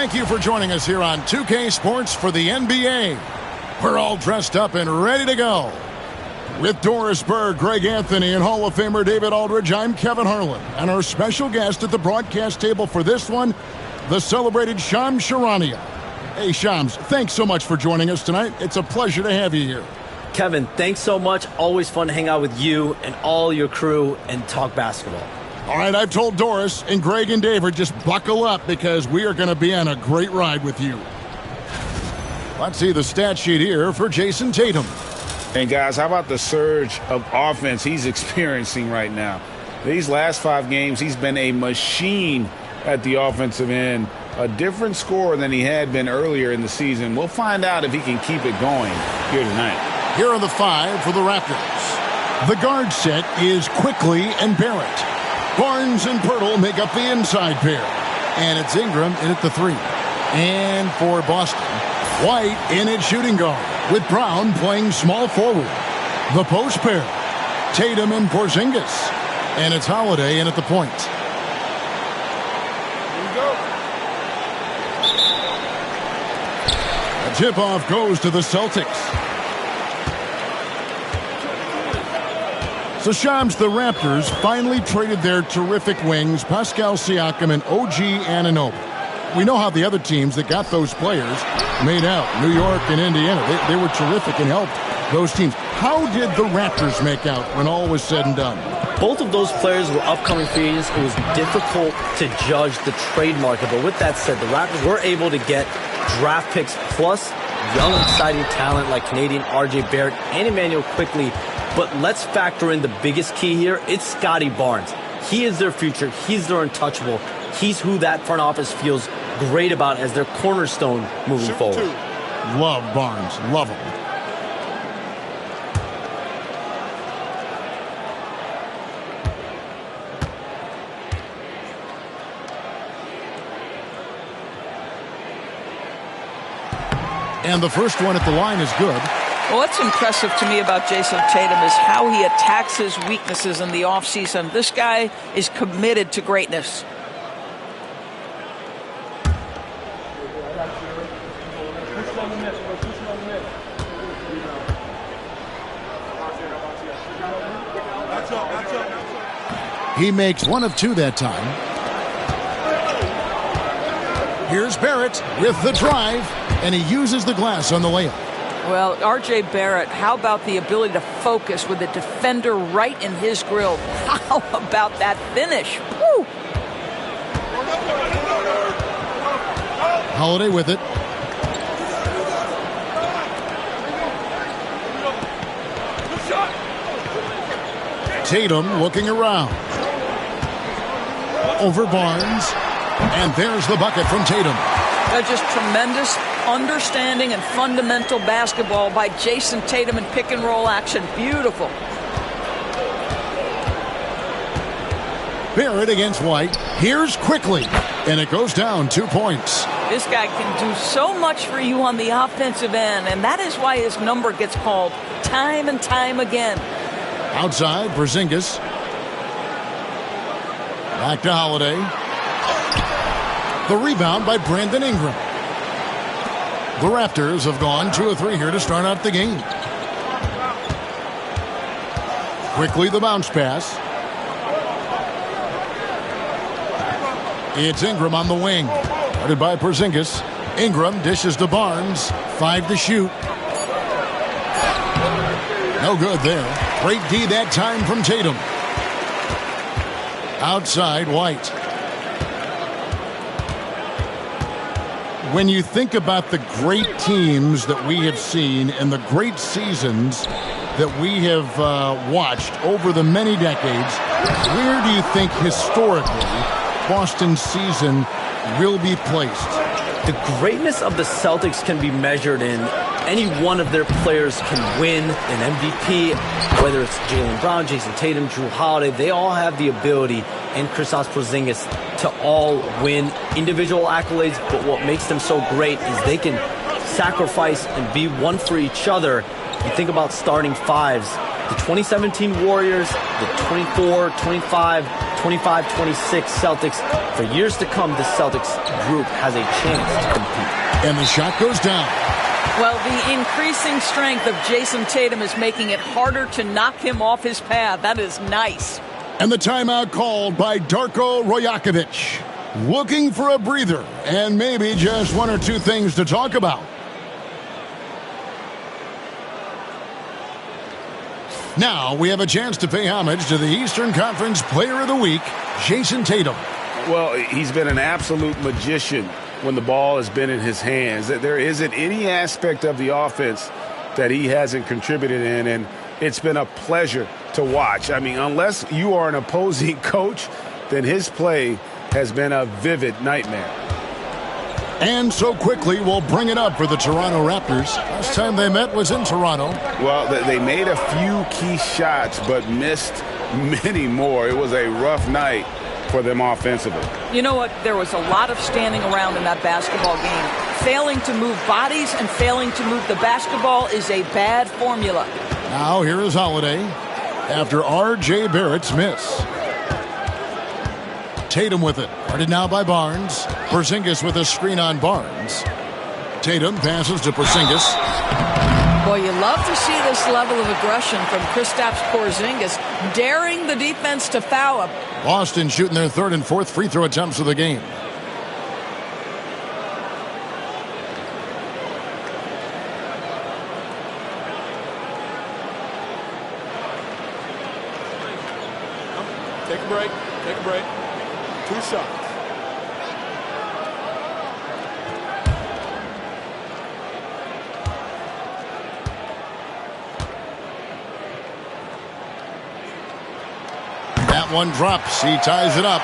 Thank you for joining us here on 2K Sports for the NBA. We're all dressed up and ready to go. With Doris Berg, Greg Anthony, and Hall of Famer David Aldridge, I'm Kevin Harlan. And our special guest at the broadcast table for this one, the celebrated Shams Charania. Hey, Shams, thanks so much for joining us tonight. It's a pleasure to have you here. Kevin, thanks so much. Always fun to hang out with you and all your crew and talk basketball. All right, I've told Doris and Greg and David, just buckle up because we are going to be on a great ride with you. Let's see the stat sheet here for Jason Tatum. And guys, how about the surge of offense he's experiencing right now? These last 5 games, he's been a machine at the offensive end. A different score than he had been earlier in the season. We'll find out if he can keep it going here tonight. Here are the 5 for the Raptors. The guard set is Quickly and Barrett. Barnes and Pirtle make up the inside pair. And it's Ingram in at the 3. And for Boston, White in at shooting guard, with Brown playing small forward. The post pair, Tatum and Porzingis. And it's Holiday in at the point. The tip-off goes to the Celtics. So Shams, the Raptors finally traded their terrific wings, Pascal Siakam and OG Anunoby. We know how the other teams that got those players made out. New York and Indiana, they were terrific and helped those teams. How did the Raptors make out when all was said and done? Both of those players were upcoming free agents. It was difficult to judge the trade market. But with that said, the Raptors were able to get draft picks plus young, exciting talent like Canadian R.J. Barrett and Emmanuel Quickly. But let's factor in the biggest key here. It's Scotty Barnes. He is their future. He's their untouchable. He's who that front office feels great about as their cornerstone moving forward. Love Barnes. Love him. And the first one at the line is good. Well, what's impressive to me about Jason Tatum is how he attacks his weaknesses in the offseason. This guy is committed to greatness. He makes 1 of 2 that time. Here's Barrett with the drive, and he uses the glass on the layup. Well, R.J. Barrett, how about the ability to focus with the defender right in his grill? How about that finish? Woo! Holiday with it. Tatum looking around. Over Barnes. And there's the bucket from Tatum. Just tremendous understanding and fundamental basketball by Jason Tatum in pick and roll action. Beautiful. Barrett against White. Here's Quickly. And it goes down 2 points. This guy can do so much for you on the offensive end, and that is why his number gets called time and time again. Outside, Porzingis. Back to Holiday. The rebound by Brandon Ingram. The Raptors have gone 2 of 3 here to start out the game. Quickly the bounce pass. It's Ingram on the wing. Guarded by Porzingis. Ingram dishes to Barnes. 5 to shoot. No good there. Great D that time from Tatum. Outside, White. When you think about the great teams that we have seen and the great seasons that we have watched over the many decades, where do you think historically Boston's season will be placed? The greatness of the Celtics can be measured in any one of their players can win an MVP, whether it's Jaylen Brown, Jason Tatum, Jrue Holiday. They all have the ability, and Kristaps Porzingis, to all win individual accolades. But what makes them so great is they can sacrifice and be one for each other. You think about starting fives. The 2017 Warriors, the 24, 25, 25-26 Celtics. For years to come, this Celtics group has a chance to compete. And the shot goes down. Well, the increasing strength of Jason Tatum is making it harder to knock him off his path. That is nice. And the timeout called by Darko Rajakovic. Looking for a breather and maybe just one or two things to talk about. Now we have a chance to pay homage to the Eastern Conference Player of the Week, Jason Tatum. Well, he's been an absolute magician when the ball has been in his hands. There isn't any aspect of the offense that he hasn't contributed in, and it's been a pleasure to watch. I mean, unless you are an opposing coach, then his play has been a vivid nightmare. And so quickly, we'll bring it up for the Toronto Raptors. Last time they met was in Toronto. Well, they made a few key shots, but missed many more. It was a rough night for them offensively. You know what? There was a lot of standing around in that basketball game. Failing to move bodies and failing to move the basketball is a bad formula. Now here is Holiday after R.J. Barrett's miss. Tatum with it. Guarded now by Barnes. Porzingis with a screen on Barnes. Tatum passes to Porzingis. Boy, you love to see this level of aggression from Kristaps Porzingis, daring the defense to foul him. Boston shooting their third and fourth free throw attempts of the game. Take a break. Take a break. 2 shots. That one drops. He ties it up.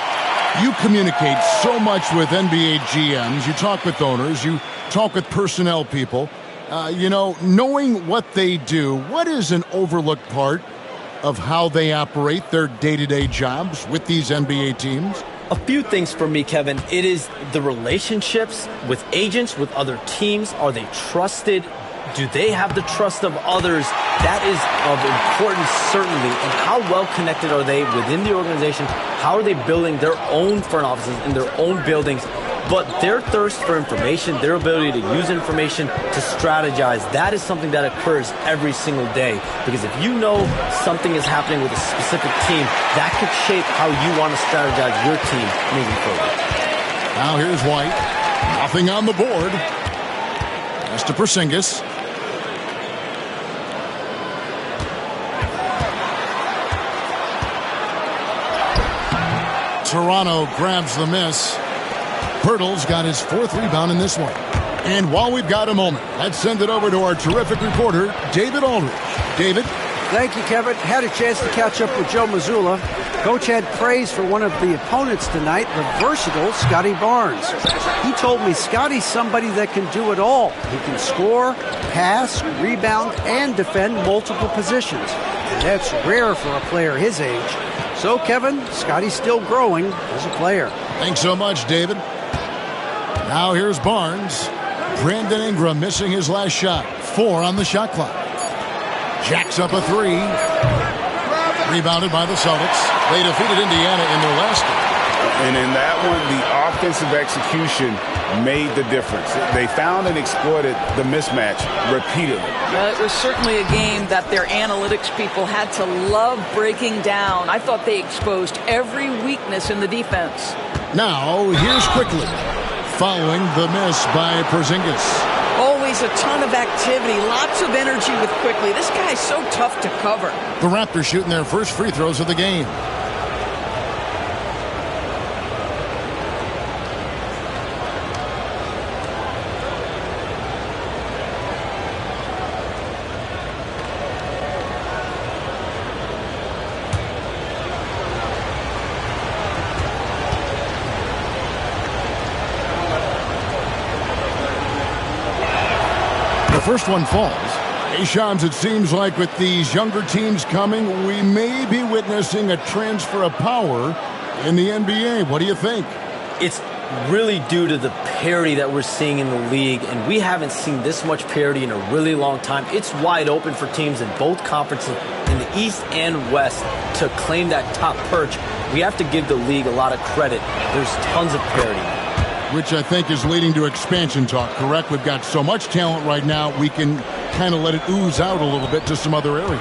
You communicate so much with NBA GMs. You talk with owners. You talk with personnel people. Knowing what they do, what is an overlooked part of how they operate their day-to-day jobs with these NBA teams? A few things for me, Kevin. It is the relationships with agents, with other teams. Are they trusted? Do they have the trust of others? That is of importance, certainly. And how well connected are they within the organization? How are they building their own front offices in their own buildings? But their thirst for information, their ability to use information to strategize, that is something that occurs every single day. Because if you know something is happening with a specific team, that could shape how you want to strategize your team moving forward. Now here's White. Nothing on the board. Mr. Porzingis. Toronto grabs the miss. Pirtle's got his fourth rebound in this one. And while we've got a moment, let's send it over to our terrific reporter, David Aldridge. David? Thank you, Kevin. Had a chance to catch up with Joe Mazzulla. Coach had praise for one of the opponents tonight, the versatile Scotty Barnes. He told me Scotty's somebody that can do it all. He can score, pass, rebound, and defend multiple positions. And that's rare for a player his age. So, Kevin, Scotty's still growing as a player. Thanks so much, David. Now here's Barnes. Brandon Ingram missing his last shot. 4 on the shot clock. Jacks up a 3. Rebounded by the Celtics. They defeated Indiana in their last game. And in that one, the offensive execution made the difference. They found and exploited the mismatch repeatedly. It was certainly a game that their analytics people had to love breaking down. I thought they exposed every weakness in the defense. Now, here's Quickly, following the miss by Porzingis. Always a ton of activity, lots of energy with Quickly. This guy's so tough to cover. The Raptors shooting their first free throws of the game. First one falls. Hey, Shams, it seems like with these younger teams coming, we may be witnessing a transfer of power in the NBA. What do you think? It's really due to the parity that we're seeing in the league, and we haven't seen this much parity in a really long time. It's wide open for teams in both conferences in the East and West to claim that top perch. we have to give the league a lot of credit. There's tons of parity. Which I think is leading to expansion talk, correct? We've got so much talent right now, we can kind of let it ooze out a little bit to some other areas.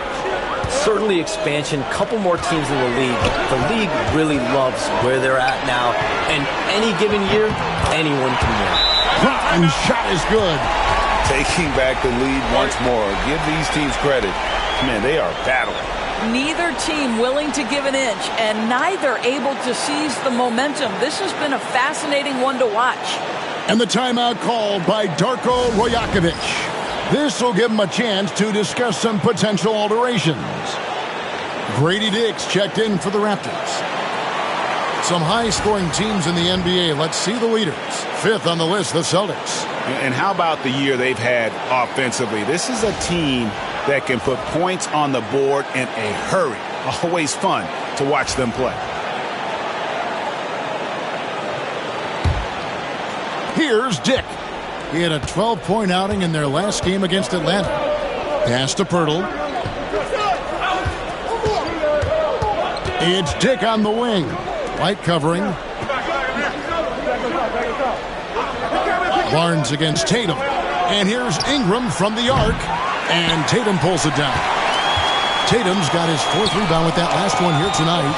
Certainly expansion, couple more teams in the league. The league really loves where they're at now, and any given year, anyone can win. And shot is good. Taking back the lead once more. Give these teams credit. Man, they are battling. Neither team willing to give an inch, and neither able to seize the momentum. This has been a fascinating one to watch. And the timeout called by Darko Rajakovic. This will give him a chance to discuss some potential alterations. Grady Diggs checked in for the Raptors. Some high-scoring teams in the NBA. Let's see the leaders. Fifth on the list, the Celtics. And how about the year they've had offensively? This is a team that can put points on the board in a hurry. Always fun to watch them play. Here's Dick. He had a 12-point outing in their last game against Atlanta. Pass to Pirtle. It's Dick on the wing. Light covering. Barnes against Tatum. And here's Ingram from the arc. And Tatum pulls it down. Tatum's got his fourth rebound with that last one here tonight.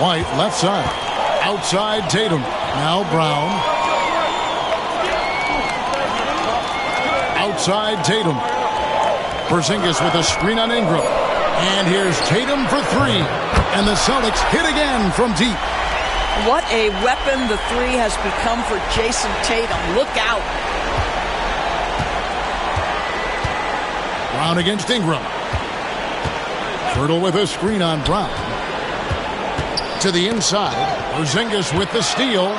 White left side. Outside Tatum. Now Brown. Outside Tatum. Porzingis with a screen on Ingram. And here's Tatum for three. And the Celtics hit again from deep. What a weapon the three has become for Jason Tatum. Look out. Brown against Ingram. Pirtle with a screen on Brown. To the inside. Porzingis with the steal.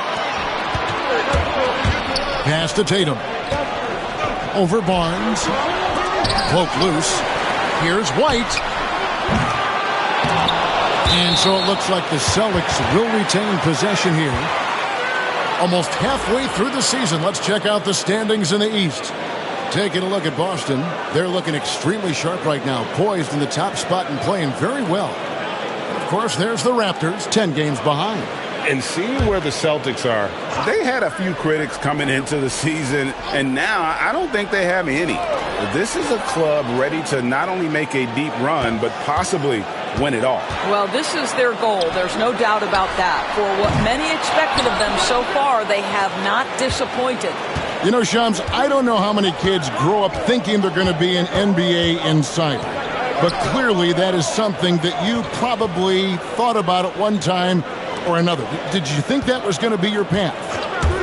Pass to Tatum. Over Barnes. Cloak loose. Here's White. And so it looks like the Celtics will retain possession here. Almost halfway through the season. Let's check out the standings in the East. Taking a look at Boston. They're looking extremely sharp right now. Poised in the top spot and playing very well. Of course, there's the Raptors, 10 games behind. And seeing where the Celtics are, they had a few critics coming into the season, and now I don't think they have any. This is a club ready to not only make a deep run, but possibly win it all. Well, this is their goal. There's no doubt about that. For what many expected of them so far, they have not disappointed. You know, Shams, I don't know how many kids grow up thinking they're going to be an NBA insider. But clearly that is something that you probably thought about at one time or another. Did you think that was going to be your path?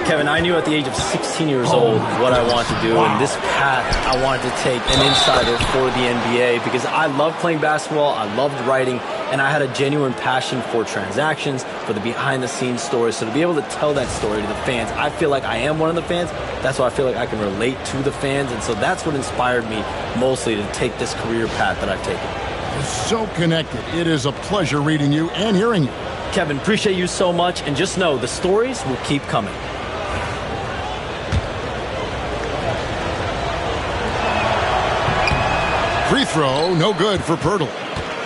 Kevin, I knew at the age of 16 years old what I wanted to do, and this path I wanted to take an insider for the NBA because I loved playing basketball, I loved writing, and I had a genuine passion for transactions, for the behind-the-scenes stories. So to be able to tell that story to the fans, I feel like I am one of the fans. That's why I feel like I can relate to the fans, and so that's what inspired me mostly to take this career path that I've taken. You're so connected. It is a pleasure reading you and hearing you. Kevin, appreciate you so much, and just know the stories will keep coming. Free throw, no good for Pirtle.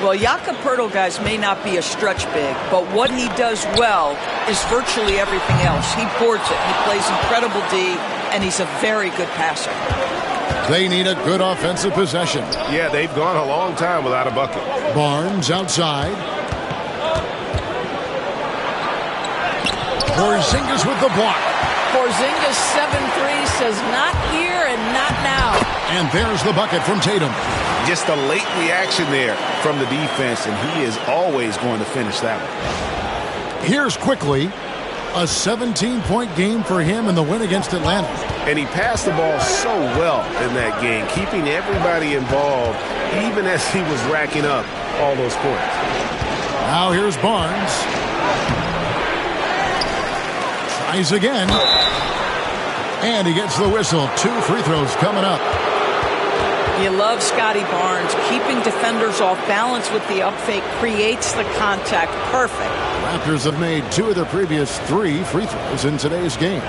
Well, Jakob Pirtle, guys, may not be a stretch big, but what he does well is virtually everything else. He boards it. He plays incredible D, and he's a very good passer. They need a good offensive possession. Yeah, they've gone a long time without a bucket. Barnes outside. Porzingis with the block. Porzingis 7-3 says not here and not now. And there's the bucket from Tatum. Just a late reaction there from the defense, and he is always going to finish that one. Here's quickly a 17-point game for him in the win against Atlanta. And he passed the ball so well in that game, keeping everybody involved, even as he was racking up all those points. Now here's Barnes. Tries again. And he gets the whistle. 2 free throws coming up. You love Scotty Barnes. Keeping defenders off balance with the up fake creates the contact. Perfect. Raptors have made 2 of their previous 3 free throws in today's game.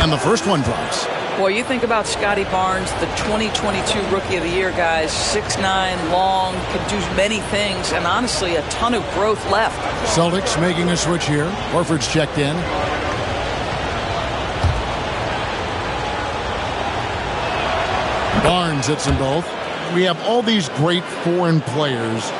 And the first one drops. Boy, you think about Scotty Barnes, the 2022 Rookie of the Year, guys. 6'9", long, could do many things, and honestly, a ton of growth left. Celtics making a switch here. Horford's checked in. Barnes hits them both. We have all these great foreign players.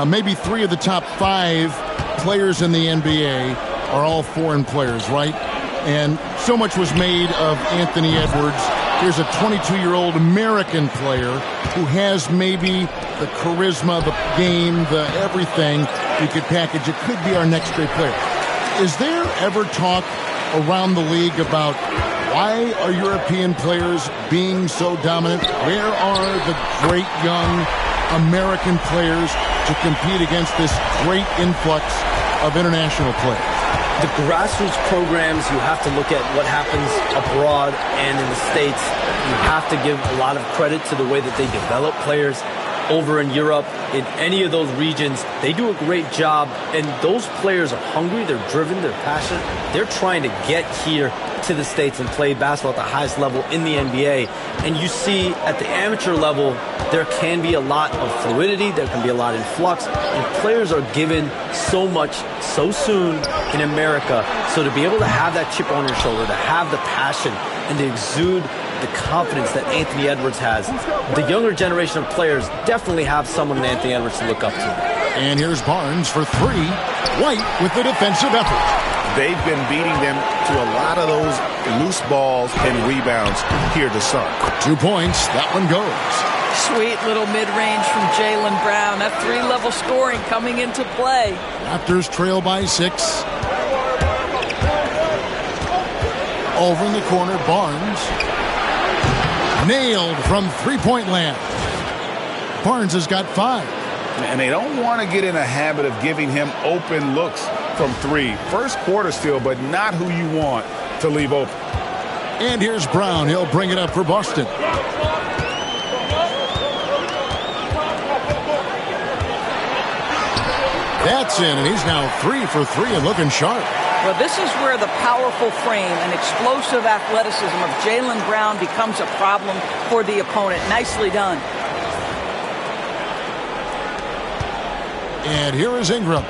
Maybe 3 of the top 5 players in the NBA are all foreign players, right? And so much was made of Anthony Edwards. Here's a 22-year-old American player who has maybe the charisma, the game, the everything we could package. It could be our next great player. Is there ever talk around the league about why are European players being so dominant? Where are the great young American players to compete against this great influx of international players? The grassroots programs, you have to look at what happens abroad and in the States. You have to give a lot of credit to the way that they develop players over in Europe. In any of those regions, they do a great job, and those players are hungry, they're driven, they're passionate. They're trying to get here to the States and play basketball at the highest level in the NBA. And you see at the amateur level, there can be a lot of fluidity, there can be a lot of influx, and players are given so much so soon in America. So to be able to have that chip on your shoulder, to have the passion, and to exude the confidence that Anthony Edwards has, the younger generation of players definitely have someone in Anthony Edwards to look up to. And here's Barnes for 3. White with the defensive effort. They've been beating them to a lot of those loose balls and rebounds here to start. 2 points. That one goes. Sweet little mid-range from Jaylen Brown. That 3-level scoring coming into play. Raptors trail by 6. Over in the corner, Barnes. Nailed from three-point land. Barnes has got 5. And they don't want to get in a habit of giving him open looks from 3. First quarter still, but not who you want to leave open. And here's Brown. He'll bring it up for Boston. That's in, and he's now 3 for 3 and looking sharp. Well, this is where the powerful frame and explosive athleticism of Jaylen Brown becomes a problem for the opponent. Nicely done. And here is Ingram.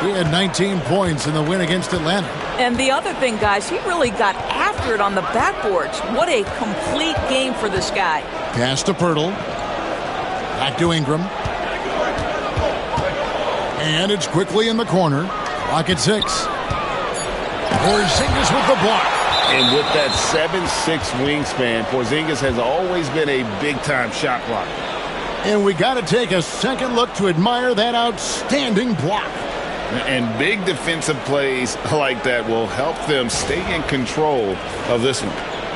He had 19 points in the win against Atlanta. And the other thing, guys, he really got after it on the backboards. What a complete game for this guy. Pass to Pirtle. Back to Ingram. And it's quickly in the corner. Clock at 6. Porzingis with the block. And with that 7'6" wingspan, Porzingis has always been a big-time shot blocker. And we got to take a second look to admire that outstanding block. And big defensive plays like that will help them stay in control of this one.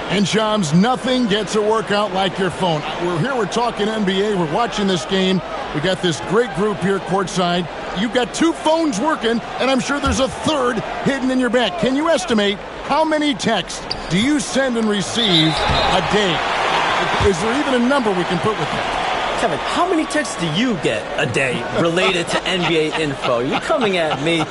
And Shams, nothing gets a workout like your phone. We're here, we're talking NBA, we're watching this game. We got this great group here courtside. You've got 2 phones working, and I'm sure there's a third hidden in your back. Can you estimate how many texts do you send and receive a day? Is there even a number we can put with that? Kevin, how many texts do you get a day related to NBA info? You're coming at me.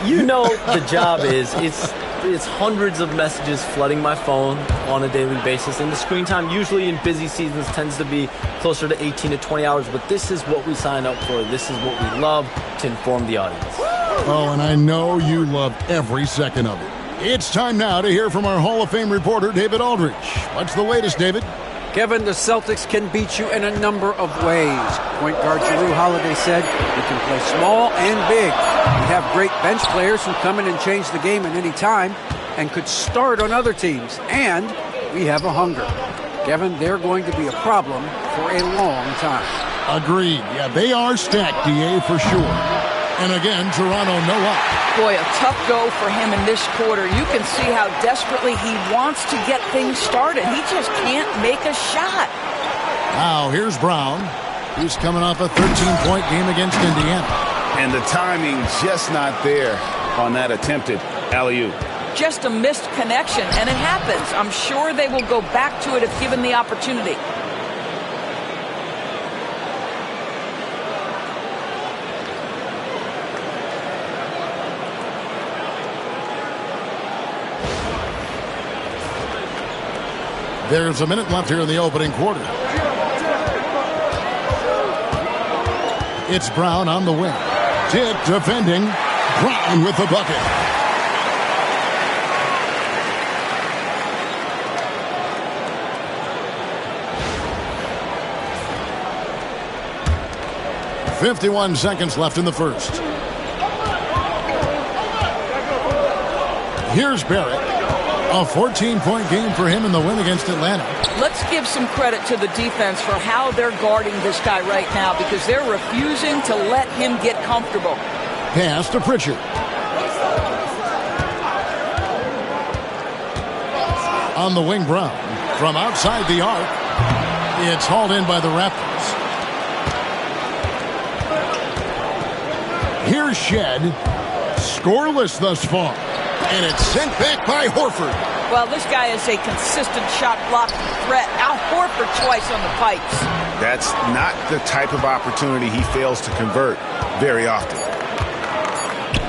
You know the job is, it's hundreds of messages flooding my phone on a daily basis. And the screen time usually in busy seasons tends to be closer to 18 to 20 hours. But this is what we sign up for. This is what we love to inform the audience. Oh, and I know you love every second of it. It's time now to hear from our Hall of Fame reporter, David Aldridge. What's the latest, David? Kevin, the Celtics can beat you in a number of ways. Point guard Jrue Holiday said, "We can play small and big. We have great bench players who come in and change the game at any time and could start on other teams. And we have a hunger." Kevin, they're going to be a problem for a long time. Agreed. Yeah, they are stacked, DA, for sure. And again, Toronto no up. Boy, a tough go for him in this quarter. You can see how desperately he wants to get things started. He just can't make a shot. Now, here's Brown. He's coming off a 13-point game against Indiana. And the timing just not there on that attempted alley-oop. Just a missed connection, and it happens. I'm sure they will go back to it if given the opportunity. There's a minute left here in the opening quarter. It's Brown on the wing. Dick defending. Brown with the bucket. "51 seconds left in the first. Here's Barrett. A 14-point game for him in the win against Atlanta. Let's give some credit to the defense for how they're guarding this guy right now because they're refusing to let him get comfortable. Pass to Pritchard. On the wing, Brown. From outside the arc. It's hauled in by the Raptors. Here's Shed. Scoreless thus far. And it's sent back by Horford. Well, this guy is a consistent shot blocking threat. Now Horford twice on the pipes. That's not the type of opportunity he fails to convert very often.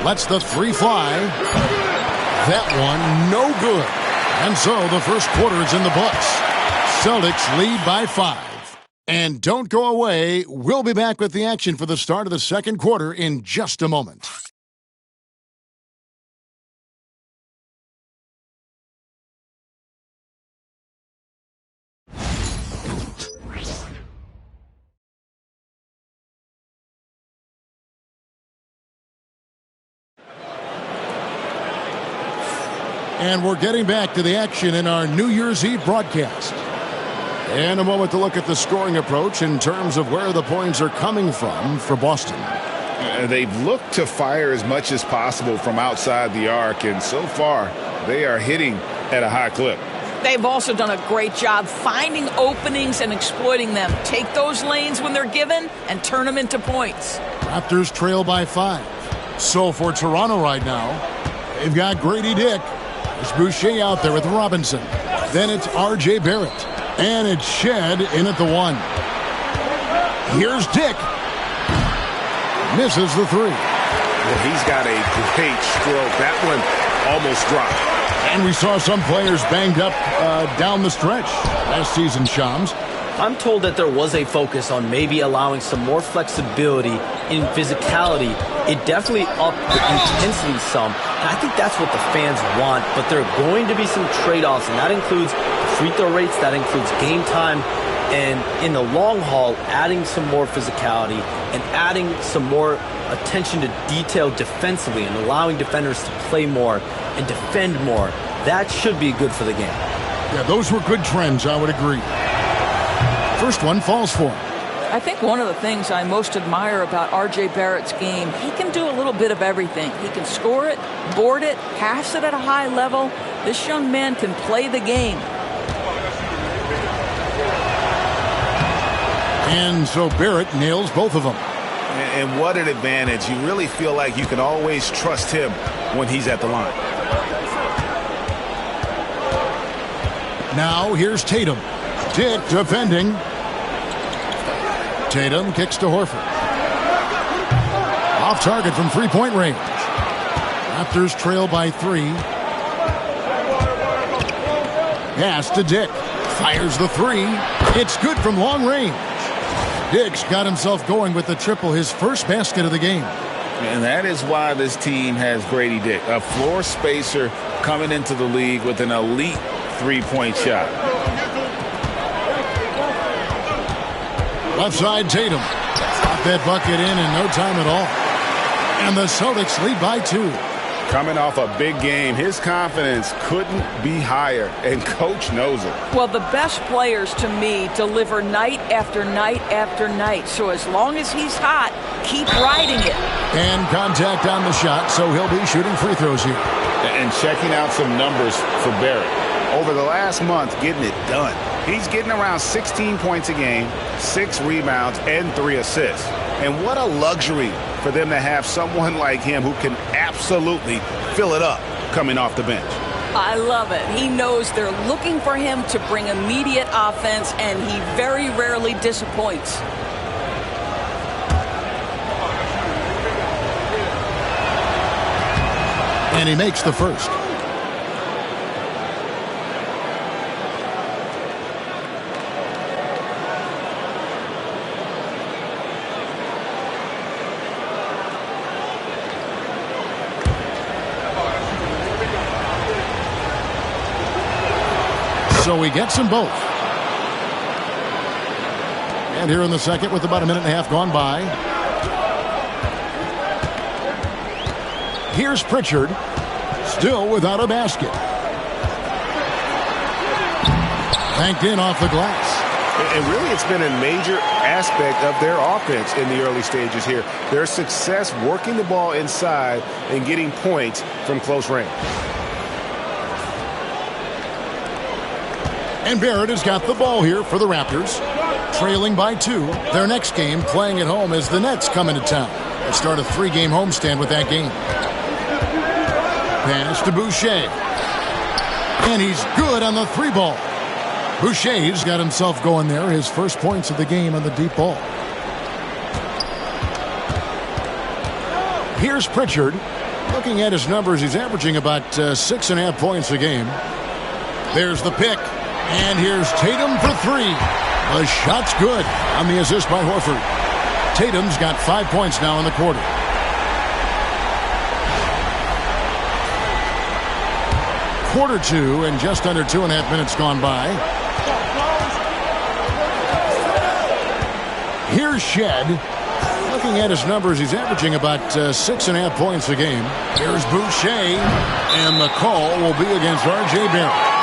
Lets the three fly. That one no good. And so the first quarter is in the books. Celtics lead by 5. And don't go away. We'll be back with the action for the start of the second quarter in just a moment. And we're getting back to the action in our New Year's Eve broadcast. And a moment to look at the scoring approach in terms of where the points are coming from for Boston. They've looked to fire as much as possible from outside the arc, and so far they are hitting at a high clip. They've also done a great job finding openings and exploiting them. Take those lanes when they're given and turn them into points. Raptors trail by 5. So for Toronto right now, they've got Grady Dick. There's Boucher out there with Robinson. Then it's R.J. Barrett. And it's Shed in at the 1. Here's Dick. Misses the 3. Well, he's got a great stroke. That one almost dropped. And we saw some players banged up down the stretch last season, Shams. I'm told that there was a focus on maybe allowing some more flexibility in physicality. It definitely upped the intensity some. And I think that's what the fans want. But there are going to be some trade-offs, and that includes free throw rates, that includes game time, and in the long haul, adding some more physicality and adding some more attention to detail defensively and allowing defenders to play more and defend more. That should be good for the game. Yeah, those were good trends, I would agree. First one falls for him. I think one of the things I most admire about R.J. Barrett's game, he can do a little bit of everything. He can score it, board it, pass it at a high level. This young man can play the game. And so Barrett nails both of them. And what an advantage. You really feel like you can always trust him when he's at the line. Now here's Tatum. Dick defending. Tatum kicks to Horford. Off target from three-point range. Raptors trail by 3. Pass to Dick. Fires the 3. It's good from long range. Dick's got himself going with the triple, his first basket of the game. And that is why this team has Grady Dick, a floor spacer coming into the league with an elite three-point shot. Left side, Tatum. Got that bucket in no time at all. And the Celtics lead by 2. Coming off a big game, his confidence couldn't be higher, and Coach knows it. Well, the best players, to me, deliver night after night after night. So as long as he's hot, keep riding it. And contact on the shot, so he'll be shooting free throws here. And checking out some numbers for Barrett. Over the last month, getting it done. He's getting around 16 points a game, 6 rebounds, and 3 assists. And what a luxury for them to have someone like him who can absolutely fill it up coming off the bench. I love it. He knows they're looking for him to bring immediate offense, and he very rarely disappoints. And he makes the first. So he gets them both. And here in the second with about a minute and a half gone by. Here's Pritchard, still without a basket. Banked in off the glass. And really, it's been a major aspect of their offense in the early stages here. Their success working the ball inside and getting points from close range. And Barrett has got the ball here for the Raptors. Trailing by 2. Their next game playing at home as the Nets come into town. They start a 3-game homestand with that game. Pass to Boucher. And he's good on the 3-ball. Boucher's got himself going there. His first points of the game on the deep ball. Here's Pritchard. Looking at his numbers, he's averaging about 6.5 points a game. There's the pick. And here's Tatum for 3. The shot's good on the assist by Horford. Tatum's got 5 points now in the quarter. Quarter 2 and just under 2.5 minutes gone by. Here's Shed. Looking at his numbers, he's averaging about 6.5 points a game. Here's Boucher, and the call will be against R.J. Barrett.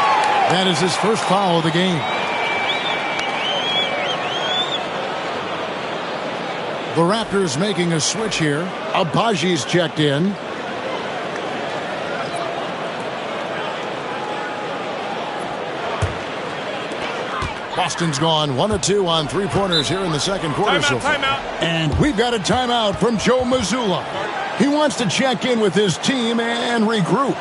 That is his first foul of the game. The Raptors making a switch here. Abaji's checked in. Boston's gone 1 of 2 on 3-pointers here in the second quarter. Timeout. And we've got a timeout from Joe Mazzulla. He wants to check in with his team and regroup.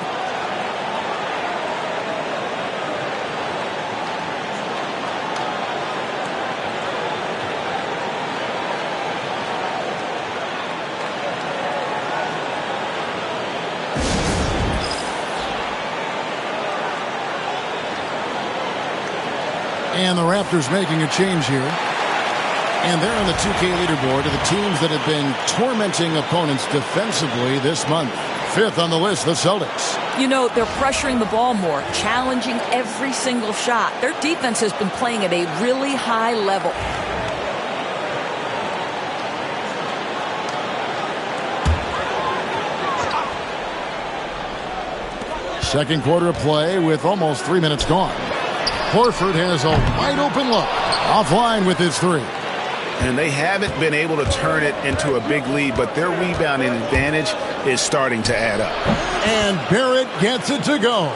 And the Raptors making a change here. And they're on the 2K leaderboard of the teams that have been tormenting opponents defensively this month. 5th on the list, the Celtics. You know, they're pressuring the ball more, challenging every single shot. Their defense has been playing at a really high level. Second quarter of play with almost 3 minutes gone. Horford has a wide-open look. Offline with his 3. And they haven't been able to turn it into a big lead, but their rebounding advantage is starting to add up. And Barrett gets it to go.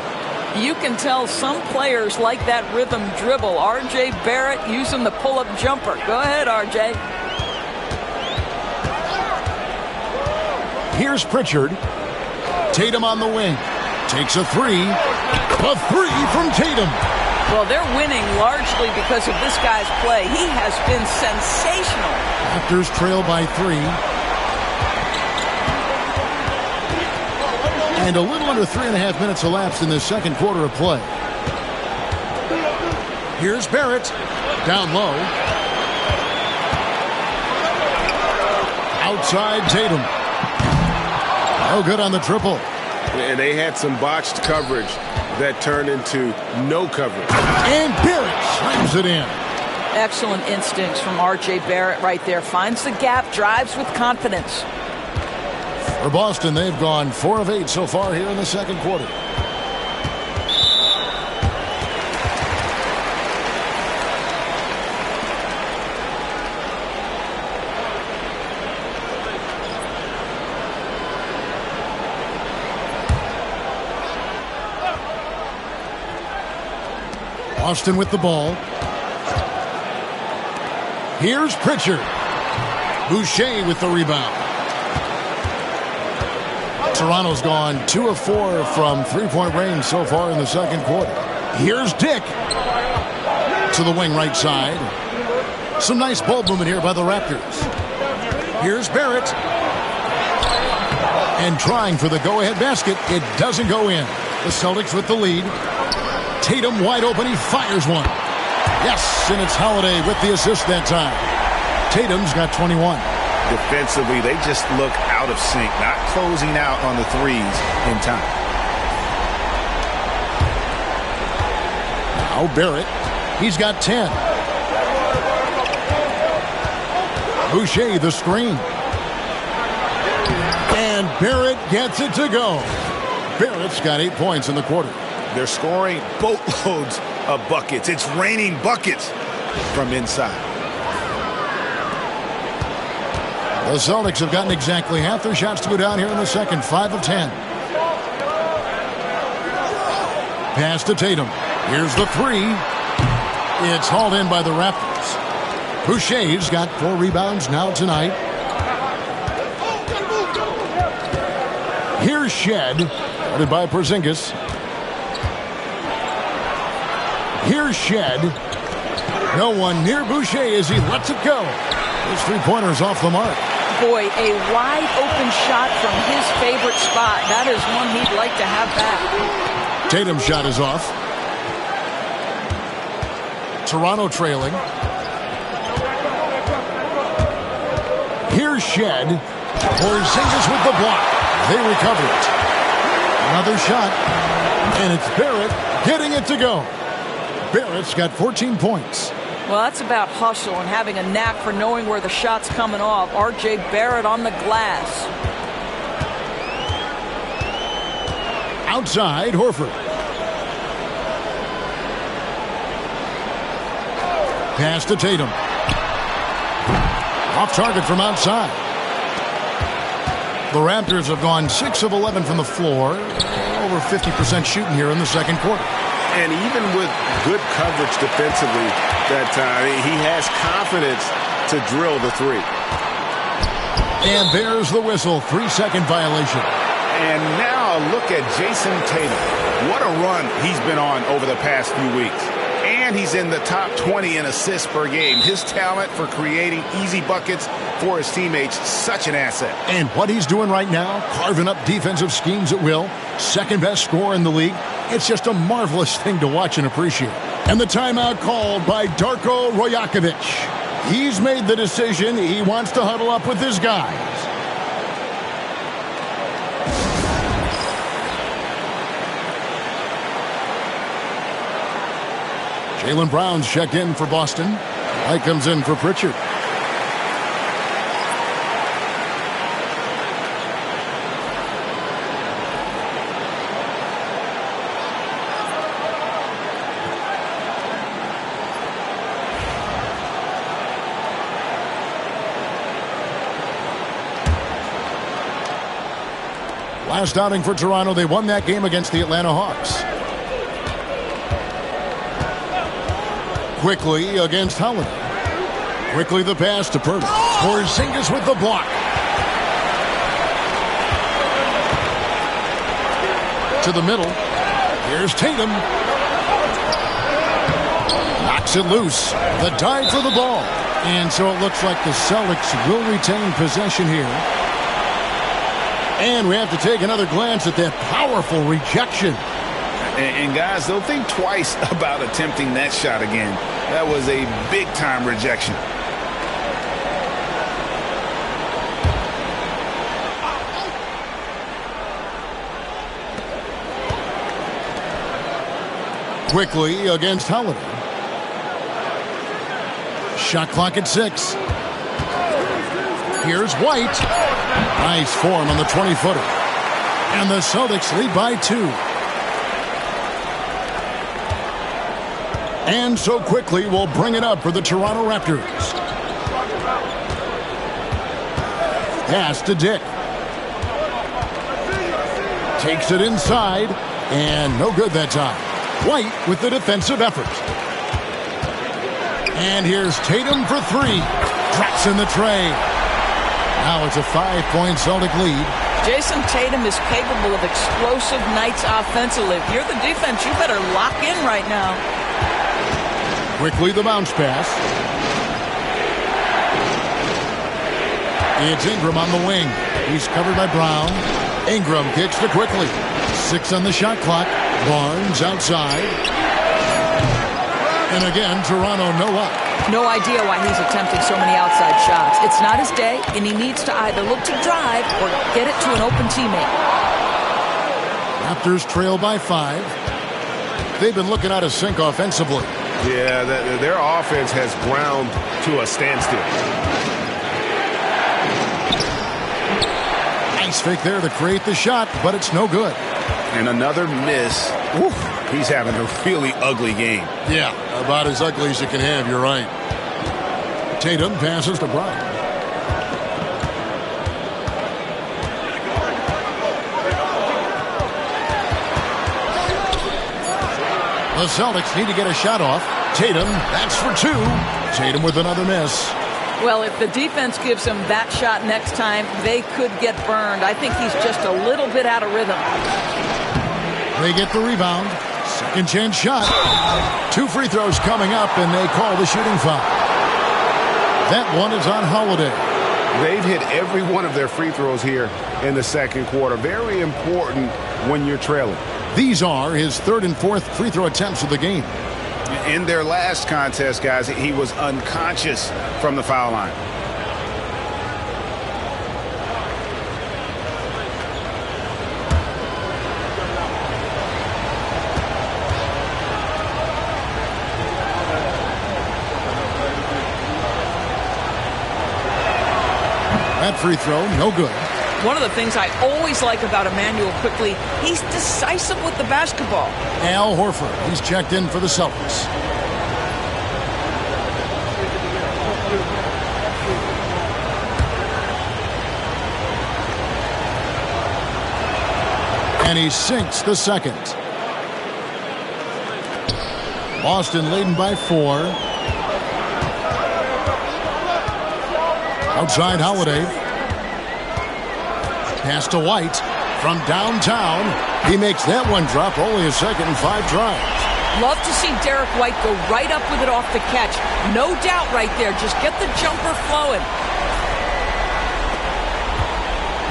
You can tell some players like that rhythm dribble. R.J. Barrett using the pull-up jumper. Go ahead, R.J. Here's Pritchard. Tatum on the wing. Takes a 3. A 3 from Tatum. Well, they're winning largely because of this guy's play. He has been sensational. Raptors trail by 3. And a little under 3.5 minutes elapsed in the second quarter of play. Here's Barrett. Down low. Outside Tatum. Oh, good on the triple. And they had some botched coverage that turned into no coverage. And Barrett slams it in. Excellent instincts from R.J. Barrett right there. Finds the gap, drives with confidence. For Boston, they've gone 4 of 8 so far here in the second quarter. Boston with the ball. Here's Pritchard. Boucher with the rebound. Toronto's gone 2 of 4 from 3-point range so far in the second quarter. Here's Dick to the wing right side. Some nice ball movement here by the Raptors. Here's Barrett. And trying for the go-ahead basket. It doesn't go in. The Celtics with the lead. Tatum wide open. He fires one. Yes, and it's Holiday with the assist that time. Tatum's got 21. Defensively, they just look out of sync, not closing out on the threes in time. Now Now Barrett. He's got 10. Boucher the screen. And Barrett gets it to go. Barrett's got 8 points in the quarter. They're scoring boatloads of buckets. It's raining buckets from inside. The Celtics have gotten exactly half their shots to go down here in the second. 5 of 10. Pass to Tatum. Here's the three. It's hauled in by the Raptors. Boucher's got 4 rebounds now tonight. Here's Shed. Guarded by Porzingis. Here's Shed. No one near Boucher as he lets it go. His three-pointer's off the mark. Boy, a wide-open shot from his favorite spot. That is one he'd like to have back. Tatum's shot is off. Toronto trailing. Here's Shed. Porzingis with the block. They recover it. Another shot. And it's Barrett getting it to go. Barrett's got 14 points. Well, that's about hustle and having a knack for knowing where the shot's coming off. R.J. Barrett on the glass. Outside, Horford. Pass to Tatum. Off target from outside. The Raptors have gone 6 of 11 from the floor. Over 50% shooting here in the second quarter. And even with good coverage defensively that time, he has confidence to drill the three. And there's the whistle. 3-second violation. And now look at Jason Tatum. What a run he's been on over the past few weeks. And he's in the top 20 in assists per game. His talent for creating easy buckets for his teammates, such an asset. And what he's doing right now, carving up defensive schemes at will, second best scorer in the league. It's just a marvelous thing to watch and appreciate. And the timeout called by Darko Rajakovic. He's made the decision. He wants to huddle up with his guys. Jaylen Brown's checked in for Boston. White comes in for Pritchard. Last outing for Toronto, they won that game against the Atlanta Hawks. Quickly against Holiday. Quickly the pass to Purdy. Porzingis with the block. To the middle. Here's Tatum. Knocks it loose. The dive for the ball. And so it looks like the Celtics will retain possession here. And we have to take another glance at that powerful rejection. And guys, they'll think twice about attempting that shot again. That was a big-time rejection. Quickly against Holiday. Shot clock at 6. Here's White. Nice form on the 20-footer. And the Celtics lead by 2. And so quickly we'll bring it up for the Toronto Raptors. Pass to Dick. Takes it inside. And no good that time. White with the defensive effort. And here's Tatum for 3. Drops in the tray. Now it's a 5-point Celtic lead. Jason Tatum is capable of explosive nights offensively. If you're the defense, you better lock in right now. Quickly the bounce pass. It's Ingram on the wing. He's covered by Brown. Ingram kicks to Quickly. 6 on the shot clock. Barnes outside. And again, Toronto no up. No idea why he's attempting so many outside shots. It's not his day, and he needs to either look to drive or get it to an open teammate. Raptors trail by 5. They've been looking out of sync offensively. Yeah, their offense has ground to a standstill. Nice fake there to create the shot, but it's no good. And another miss. Oof, he's having a really ugly game. Yeah, about as ugly as you can have, you're right. Tatum passes to Brown. The Celtics need to get a shot off. Tatum, that's for two. Tatum with another miss. Well, if the defense gives him that shot next time, they could get burned. I think he's just a little bit out of rhythm. They get the rebound. Second chance shot. 2 free throws coming up, and they call the shooting foul. That one is on Holiday. They've hit every one of their free throws here in the second quarter. Very important when you're trailing. These are his 3rd and 4th free throw attempts of the game. In their last contest, guys, he was unconscious from the foul line. That free throw, no good. One of the things I always like about Emmanuel Quickly, he's decisive with the basketball. Al Horford, he's checked in for the Celtics. And he sinks the second. Boston leading by 4. Outside Holiday. Pass to White from downtown. He makes that one drop. Only a second and 5 tries. Love to see Derek White go right up with it off the catch. No doubt right there. Just get the jumper flowing.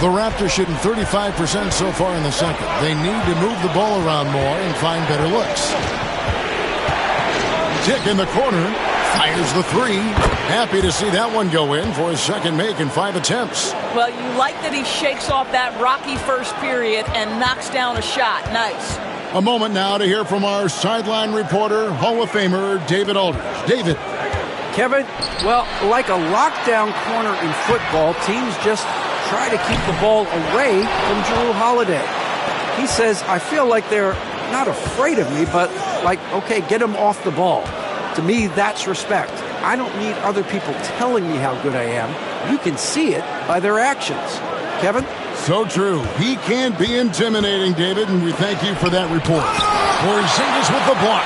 The Raptors shooting 35% so far in the second. They need to move the ball around more and find better looks. Dick in the corner. Fires the 3. Happy to see that one go in for his second make in 5 attempts. Well, you like that he shakes off that rocky first period and knocks down a shot. Nice. A moment now to hear from our sideline reporter, Hall of Famer David Aldridge. David. Kevin, well, like a lockdown corner in football, teams just try to keep the ball away from Jrue Holiday. He says, I feel like they're not afraid of me, but like, okay, get him off the ball. To me, that's respect. I don't need other people telling me how good I am. You can see it by their actions. Kevin? So true. He can be intimidating, David, and we thank you for that report. Porzingis with the block.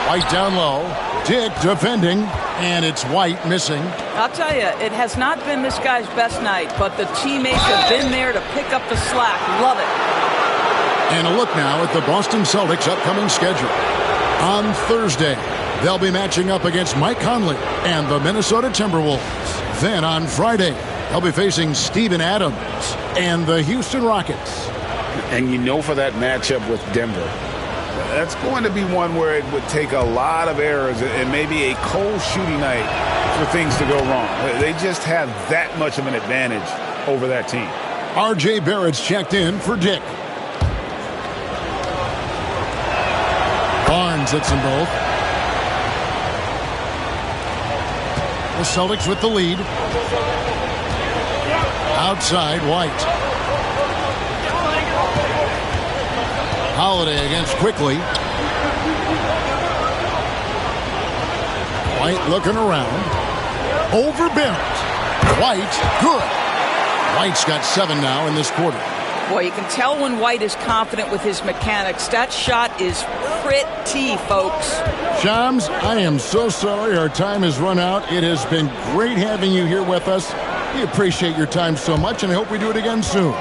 White down low. Dick defending, and it's White missing. I'll tell you, it has not been this guy's best night, but the teammates have been there to pick up the slack. Love it. And a look now at the Boston Celtics' upcoming schedule. On Thursday, they'll be matching up against Mike Conley and the Minnesota Timberwolves. Then on Friday, they'll be facing Steven Adams and the Houston Rockets. And you know, for that matchup with Denver, that's going to be one where it would take a lot of errors and maybe a cold shooting night for things to go wrong. They just have that much of an advantage over that team. R.J. Barrett's checked in for Dick. Barnes hits them both. The Celtics with the lead. Outside, White. Holiday against Quickly. White looking around. Over Barrett. White, good. White's got 7 now in this quarter. Boy, you can tell when White is confident with his mechanics. That shot is pretty, folks. Shams, I am so sorry our time has run out. It has been great having you here with us. We appreciate your time so much, and I hope we do it again soon.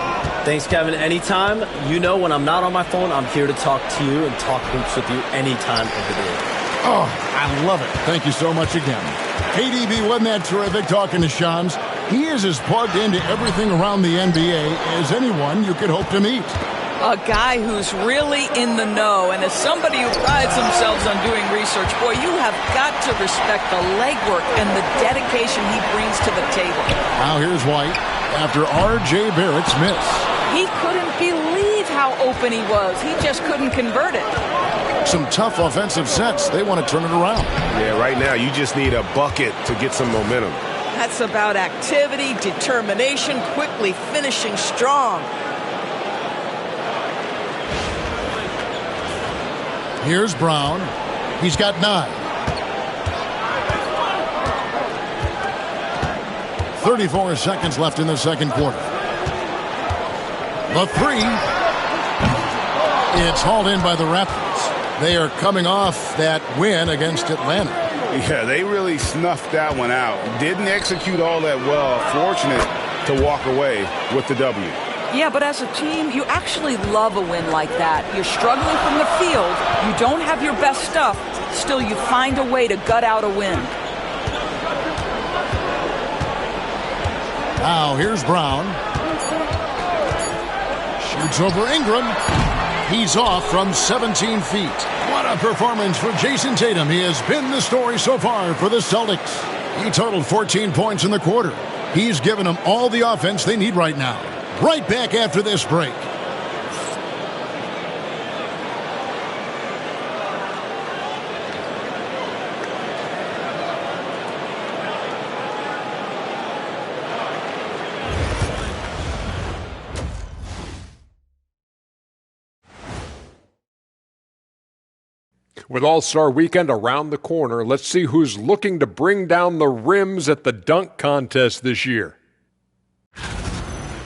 Thanks, Kevin. Anytime. You know, when I'm not on my phone, I'm here to talk to you and talk hoops with you anytime of the day. Oh, I love it. Thank you so much again. KDB, wasn't that terrific talking to Shams? He is as plugged into everything around the NBA as anyone you could hope to meet. A guy who's really in the know, and as somebody who prides themselves on doing research, boy, you have got to respect the legwork and the dedication he brings to the table. Now here's White after R.J. Barrett's miss. He couldn't believe how open he was. He just couldn't convert it. Some tough offensive sets. They want to turn it around. Yeah, right now you just need a bucket to get some momentum. That's about activity, determination, quickly finishing strong. Here's Brown. He's got 9. 34 seconds left in the second quarter. The 3. It's hauled in by the Raptors. They are coming off that win against Atlanta. Yeah, they really snuffed that one out. Didn't execute all that well. Fortunate to walk away with the W. Yeah, but as a team, you actually love a win like that. You're struggling from the field. You don't have your best stuff. Still, you find a way to gut out a win. Now, here's Brown. Shoots over Ingram. He's off from 17 feet. What a performance for Jason Tatum. He has been the story so far for the Celtics. He totaled 14 points in the quarter. He's given them all the offense they need right now. Right back after this break. With All-Star Weekend around the corner, let's see who's looking to bring down the rims at the dunk contest this year.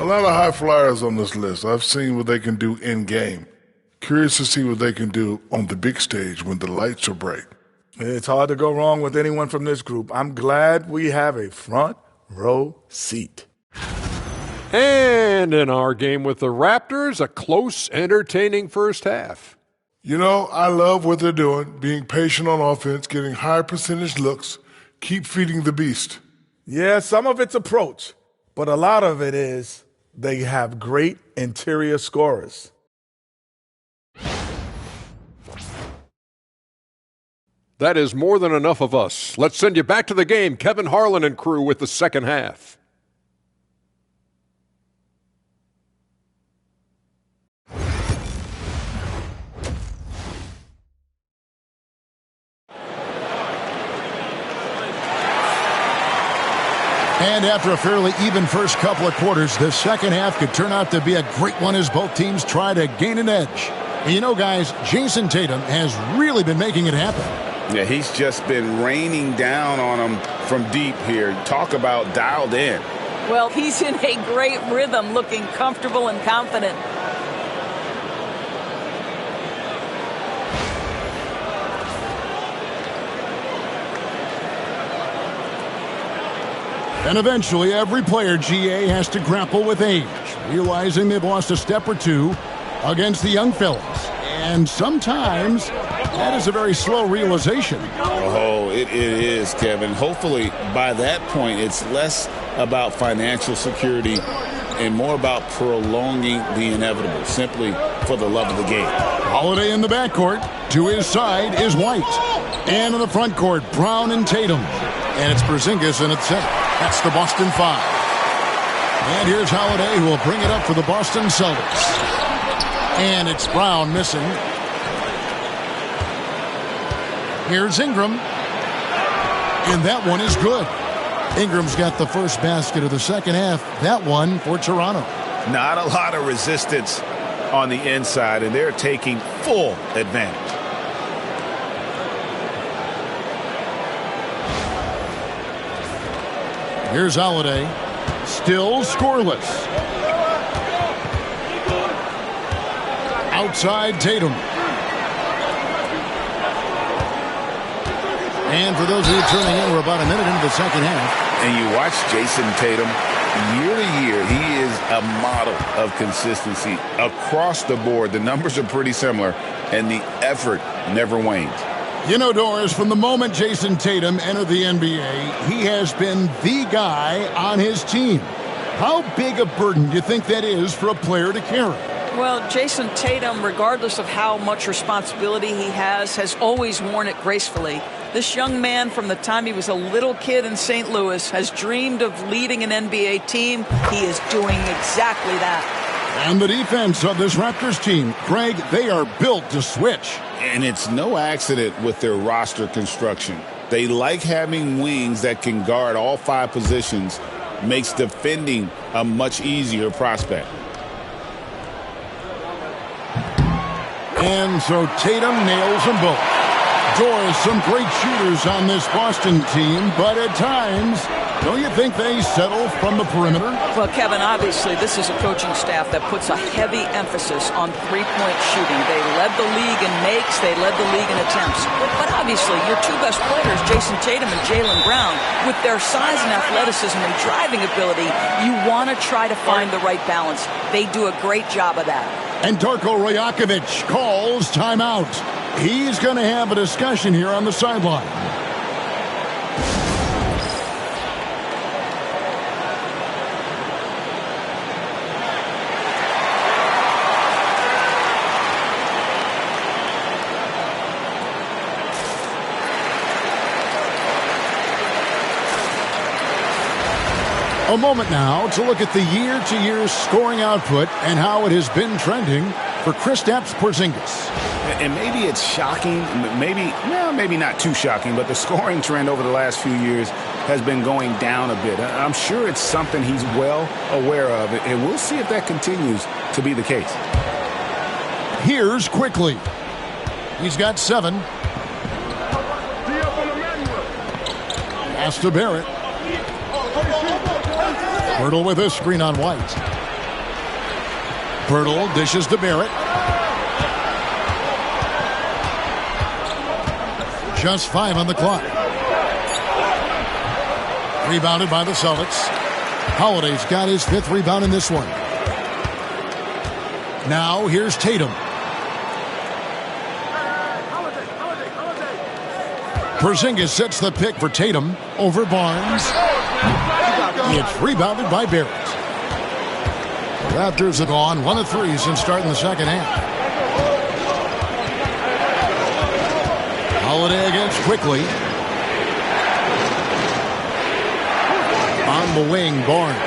A lot of high flyers on this list. I've seen what they can do in-game. Curious to see what they can do on the big stage when the lights are bright. It's hard to go wrong with anyone from this group. I'm glad we have a front row seat. And in our game with the Raptors, a close, entertaining first half. You know, I love what they're doing, being patient on offense, getting high percentage looks, keep feeding the beast. Yeah, some of it's approach, but a lot of it is they have great interior scorers. That is more than enough of us. Let's send you back to the game. Kevin Harlan and crew with the second half. And after a fairly even first couple of quarters, the second half could turn out to be a great one as both teams try to gain an edge. And you know, guys, Jason Tatum has really been making it happen. Yeah, he's just been raining down on them from deep here. Talk about dialed in. Well, he's in a great rhythm, looking comfortable and confident. And eventually, every player, GA, has to grapple with age, realizing they've lost a step or two against the young fellas. And sometimes that is a very slow realization. Oh, it is, Kevin. Hopefully, by that point, it's less about financial security and more about prolonging the inevitable, simply for the love of the game. Holiday in the backcourt. To his side is White. And in the front court, Brown and Tatum. And it's Porzingis in its set. That's the Boston Five. And here's Holiday, who will bring it up for the Boston Celtics. And it's Brown missing. Here's Ingram. And that one is good. Ingram's got the first basket of the second half. That one for Toronto. Not a lot of resistance on the inside, and they're taking full advantage. Here's Holiday. Still scoreless. Outside Tatum. And for those of you tuning in, we're about a minute into the second half. And you watch Jason Tatum year to year. He is a model of consistency across the board. The numbers are pretty similar, and the effort never wanes. You know, Doris, from the moment Jason Tatum entered the NBA, he has been the guy on his team. How big a burden do you think that is for a player to carry? Well, Jason Tatum, regardless of how much responsibility he has always worn it gracefully. This young man, from the time he was a little kid in St. Louis, has dreamed of leading an NBA team. He is doing exactly that. And the defense of this Raptors team, Craig, they are built to switch. And it's no accident with their roster construction. They like having wings that can guard all 5 positions, makes defending a much easier prospect. And so Tatum nails them both. Doris, some great shooters on this Boston team, but at times, don't you think they settle from the perimeter? Well, Kevin, obviously this is a coaching staff that puts a heavy emphasis on three-point shooting. They led the league in makes, they led the league in attempts. But obviously your 2 best players, Jason Tatum and Jaylen Brown, with their size and athleticism and driving ability, you want to try to find the right balance. They do a great job of that. And Darko Rajakovic calls timeout. He's going to have a discussion here on the sideline. A moment now to look at the year-to-year scoring output and how it has been trending for Kristaps Porzingis. And maybe it's shocking, maybe not too shocking, but the scoring trend over the last few years has been going down a bit. I'm sure it's something he's well aware of, and we'll see if that continues to be the case. Here's Quickly. He's got 7. Pass to Barrett. Pirtle with a screen on White. Pirtle dishes to Barrett. Just 5 on the clock. Rebounded by the Celtics. Holiday's got his 5th rebound in this one. Now here's Tatum. Porzingis sets the pick for Tatum over Barnes. It's rebounded by Barrett. The Raptors have gone 1 of 3 since starting the second half. Holiday against Quickly. On the wing, Barnes.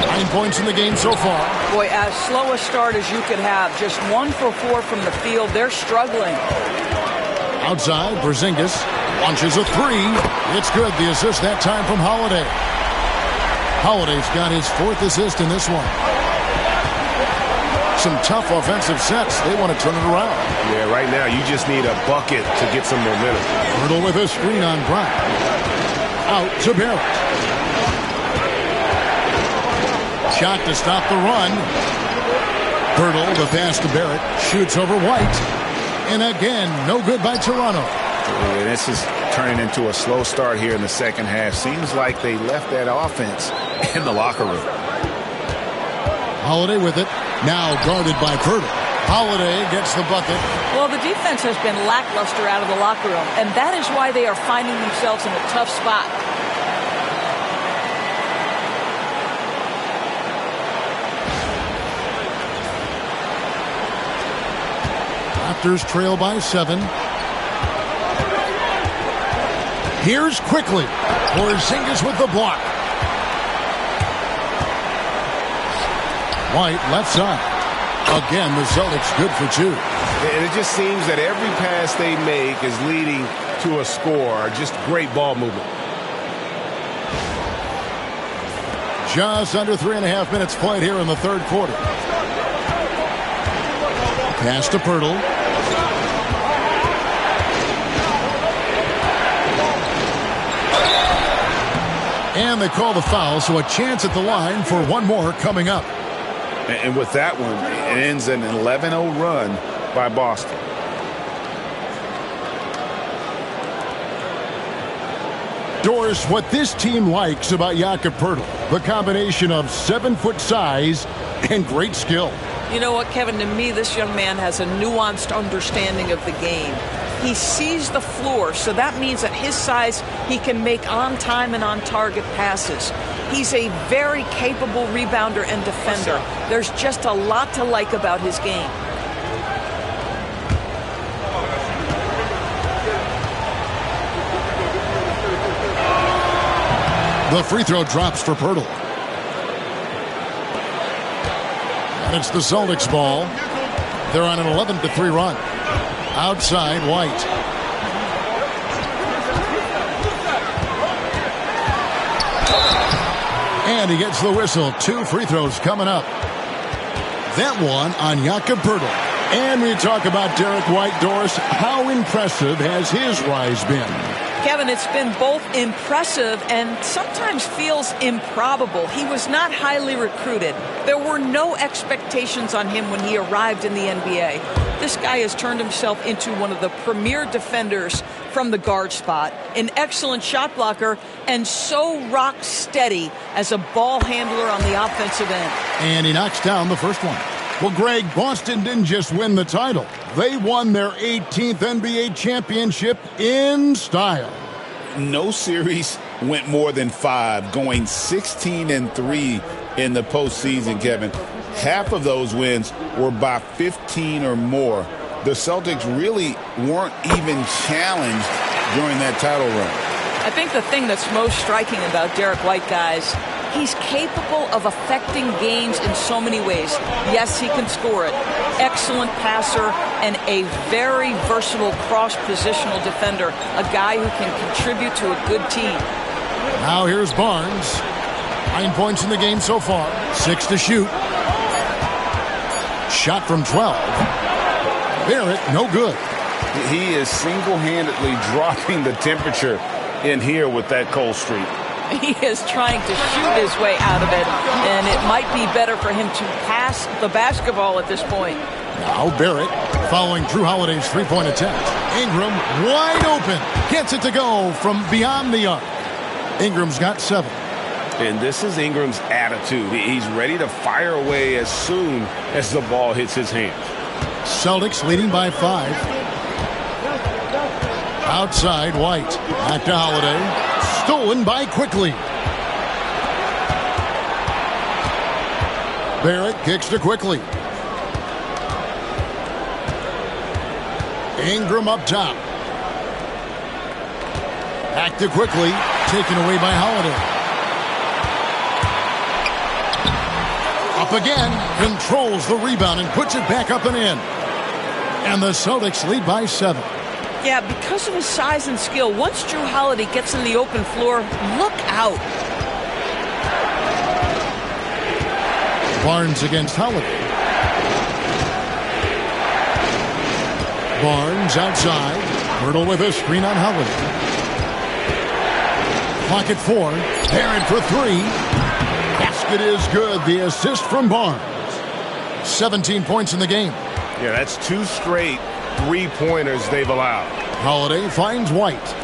9 points in the game so far. Boy, as slow a start as you could have. Just 1 for 4 from the field. They're struggling. Outside, Porzingis launches a 3. It's good. The assist that time from Holiday. Holiday's got his 4th assist in this one. Some tough offensive sets. They want to turn it around. Yeah, right now you just need a bucket to get some momentum. Pirtle with a screen on Brown. Out to Barrett. Shot to stop the run. Pirtle, the pass to Barrett. Shoots over White. And again, no good by Toronto. Yeah, this is turning into a slow start here in the second half. Seems like they left that offense in the locker room. Holiday with it. Now guarded by Pirtle. Holiday gets the bucket. Well, the defense has been lackluster out of the locker room, and that is why they are finding themselves in a tough spot. Raptors trail by 7. Here's Quickly. Porzingis with the block. White left side. Again, the Celtics good for 2. And it just seems that every pass they make is leading to a score. Just great ball movement. Just under 3.5 minutes played here in the third quarter. Pass to Pirtle. And they call the foul, so a chance at the line for one more coming up. And with that one, it ends an 11-0 run by Boston. Doris, what this team likes about Jakob Pirtle, the combination of 7-foot size and great skill. You know what, Kevin? To me, this young man has a nuanced understanding of the game. He sees the floor, so that means at his size, he can make on-time and on-target passes. He's a very capable rebounder and defender. There's just a lot to like about his game. The free throw drops for Pirtle. And it's the Celtics ball. They're on an 11-3 run. Outside, White. And he gets the whistle. 2 free throws coming up. That one on Jakob Poeltl. And we talk about Derek White. Doris, how impressive has his rise been? Kevin, it's been both impressive and sometimes feels improbable. He was not highly recruited. There were no expectations on him when he arrived in the NBA. This guy has turned himself into one of the premier defenders from the guard spot, an excellent shot blocker, and so rock steady as a ball handler on the offensive end. And he knocks down the first one. Well, Greg, Boston didn't just win the title. They won their 18th NBA championship in style. No series went more than 5, going 16-3 in the postseason, Kevin. Half of those wins were by 15 or more. The Celtics really weren't even challenged during that title run. I think the thing that's most striking about Derek White, guys, he's capable of affecting games in so many ways. Yes, he can score it. Excellent passer and a very versatile cross-positional defender. A guy who can contribute to a good team. Now here's Barnes. 9 points in the game so far. 6 to shoot. Shot from 12. Barrett, no good. He is single-handedly dropping the temperature in here with that cold streak. He is trying to shoot his way out of it, and it might be better for him to pass the basketball at this point. Now Barrett following Drew Holiday's three-point attempt. Ingram wide open. Gets it to go from beyond the arc. Ingram's got 7. And this is Ingram's attitude. He's ready to fire away as soon as the ball hits his hands. Celtics leading by 5. Outside, White. Back to Holiday. Stolen by Quickly. Barrett kicks to Quickly. Ingram up top. Back to Quickly. Taken away by Holiday. Up again. Controls the rebound and puts it back up and in. And the Celtics lead by 7. Yeah, because of his size and skill, once Drew Holiday gets in the open floor, look out. Barnes against Holiday. Barnes outside. Poeltl with a screen on Holiday. Clock at 4. Barrett for 3. Basket is good. The assist from Barnes. 17 points in the game. Yeah, that's 2 straight 3-pointers they've allowed. Holiday finds White.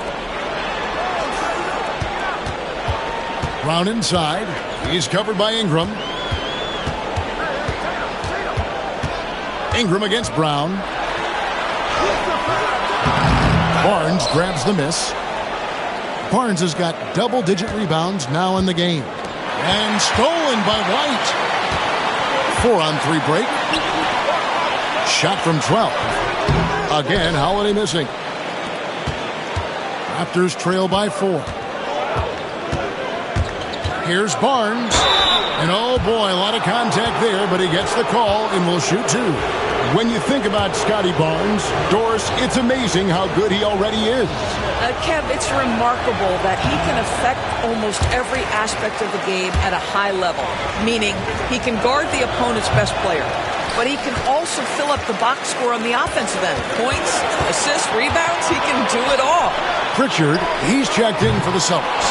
Brown inside. He's covered by Ingram. Ingram against Brown. Barnes grabs the miss. Barnes has got double-digit rebounds now in the game. And stolen by White. 4-on-3 break. Shot from 12. Again, Holiday missing. Raptors trail by 4. Here's Barnes. And oh boy, a lot of contact there, but he gets the call and will shoot 2. When you think about Scotty Barnes, Doris, it's amazing how good he already is. Kev, it's remarkable that he can affect almost every aspect of the game at a high level, meaning he can guard the opponent's best player, but he can also fill up the box score on the offensive end. Points, assists, rebounds, he can do it all. Pritchard, he's checked in for the Celtics.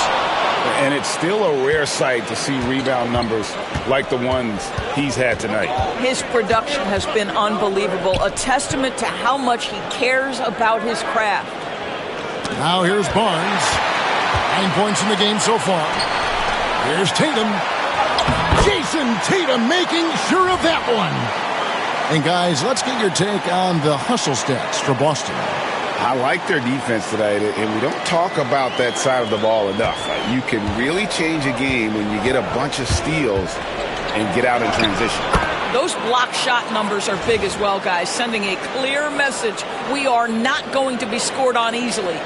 And it's still a rare sight to see rebound numbers like the ones he's had tonight. His production has been unbelievable, a testament to how much he cares about his craft. Now here's Barnes. 9 points in the game so far. Here's Tatum. Jason Tatum making sure of that one. And guys, let's get your take on the hustle stats for Boston. I like their defense tonight, and we don't talk about that side of the ball enough. You can really change a game when you get a bunch of steals and get out in transition. Those block shot numbers are big as well, guys, sending a clear message. We are not going to be scored on easily.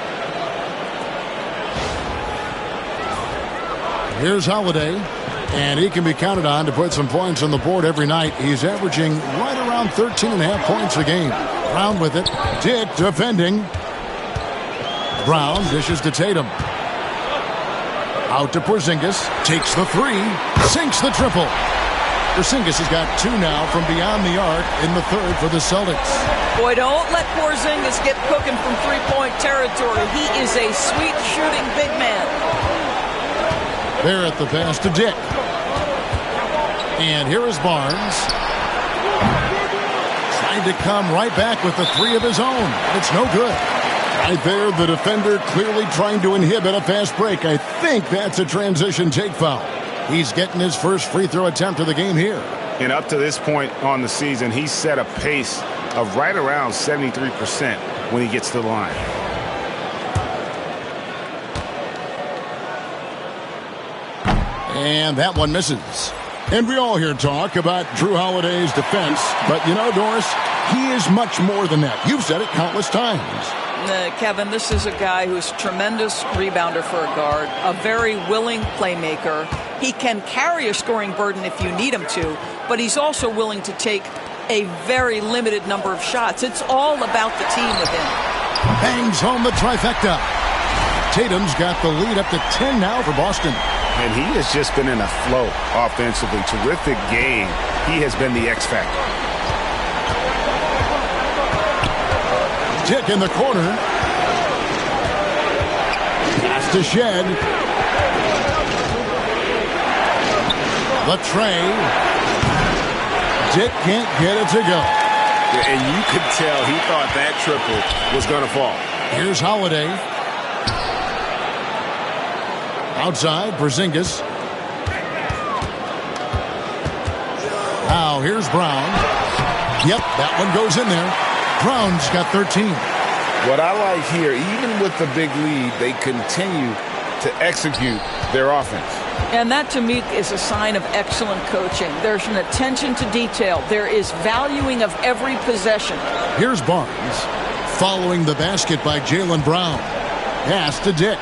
Here's Holiday. And he can be counted on to put some points on the board every night. He's averaging right around 13.5 points a game. Brown with it. Dick defending. Brown dishes to Tatum. Out to Porzingis. Takes the three. Sinks the triple. Porzingis has got 2 now from beyond the arc in the third for the Celtics. Boy, don't let Porzingis get cooking from three-point territory. He is a sweet shooting big man. Barrett the pass to Dick. And here is Barnes. Trying to come right back with the 3 of his own. It's no good. Right there, the defender clearly trying to inhibit a fast break. I think that's a transition take foul. He's getting his first free throw attempt of the game here. And up to this point on the season, he's set a pace of right around 73% when he gets to the line. And that one misses. And we all hear talk about Drew Holiday's defense. But you know, Doris, he is much more than that. You've said it countless times. Kevin, this is a guy who's a tremendous rebounder for a guard, a very willing playmaker. He can carry a scoring burden if you need him to, but he's also willing to take a very limited number of shots. It's all about the team with him. Bangs home the trifecta. Tatum's got the lead up to 10 now for Boston. And he has just been in a flow offensively. Terrific game. He has been the X factor. Dick in the corner. Pass to Shed. The tray. Dick can't get it to go. Yeah, and you could tell he thought that triple was going to fall. Here's Holiday. Outside, Porzingis. Now here's Brown. Yep, that one goes in there. Brown's got 13. What I like here, even with the big lead, they continue to execute their offense. And that, to me, is a sign of excellent coaching. There's an attention to detail. There is valuing of every possession. Here's Barnes. Following the basket by Jaylen Brown. Pass to Dick.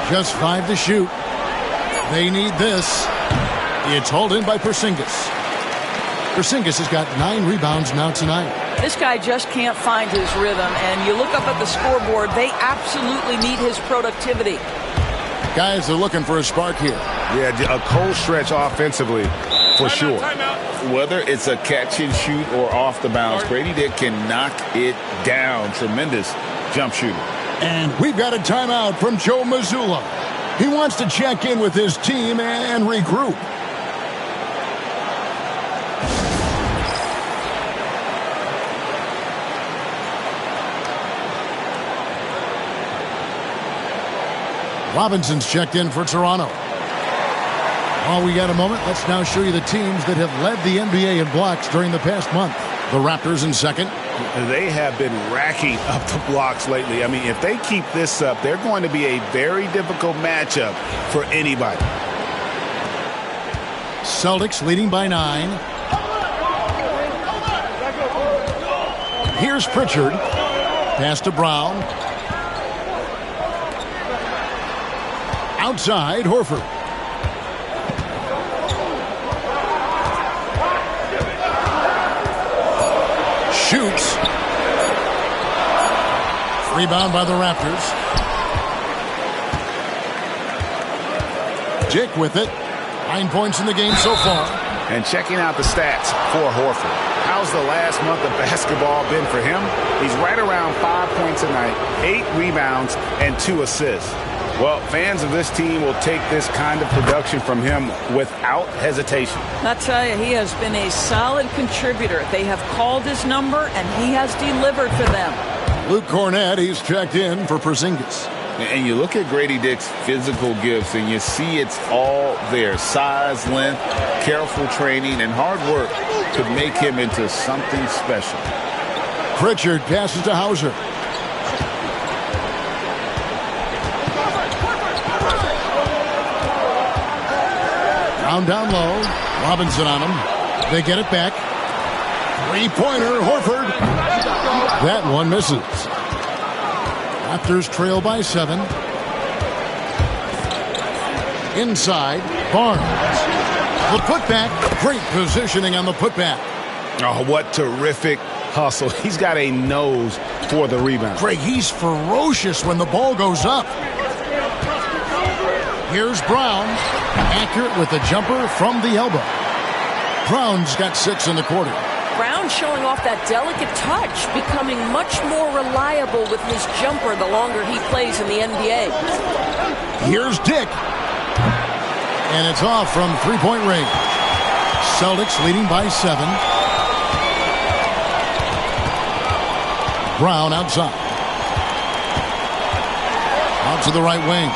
Just 5 to shoot. They need this. It's hauled in by Porzingis. Porzingis has got 9 rebounds now tonight. This guy just can't find his rhythm, and you look up at the scoreboard, they absolutely need his productivity. Guys are looking for a spark here. Yeah, a cold stretch offensively for sure. Whether it's a catch and shoot or off the bounce, Grady Dick can knock it down. Tremendous jump shooter. And we've got a timeout from Joe Mazzulla. He wants to check in with his team and regroup. Robinson's checked in for Toronto. While we got a moment, let's now show you the teams that have led the NBA in blocks during the past month. The Raptors in second. They have been racking up the blocks lately. I mean, if they keep this up, they're going to be a very difficult matchup for anybody. Celtics leading by 9. Here's Pritchard. Pass to Brown. Outside, Horford. Shoots. Rebound by the Raptors. Dick with it. 9 points in the game so far. And checking out the stats for Horford. How's the last month of basketball been for him? He's right around 5 points a night, 8 rebounds, and 2 assists. Well, fans of this team will take this kind of production from him without hesitation. I tell you, he has been a solid contributor. They have called his number, and he has delivered for them. Luke Cornett, he's checked in for Porzingis. And you look at Grady Dick's physical gifts, and you see it's all there. Size, length, careful training, and hard work could make him into something special. Pritchard passes to Hauser. Down low. Robinson on him. They get it back. 3-pointer, Horford. That one misses. Raptors trail by 7. Inside, Barnes. The putback, great positioning on the putback. Oh, what terrific hustle. He's got a nose for the rebound. Greg, he's ferocious when the ball goes up. Here's Brown, accurate with the jumper from the elbow. Brown's got 6 in the quarter. Brown showing off that delicate touch, becoming much more reliable with his jumper the longer he plays in the NBA. Here's Dick. And it's off from three-point range. Celtics leading by 7. Brown outside. Out to the right wing.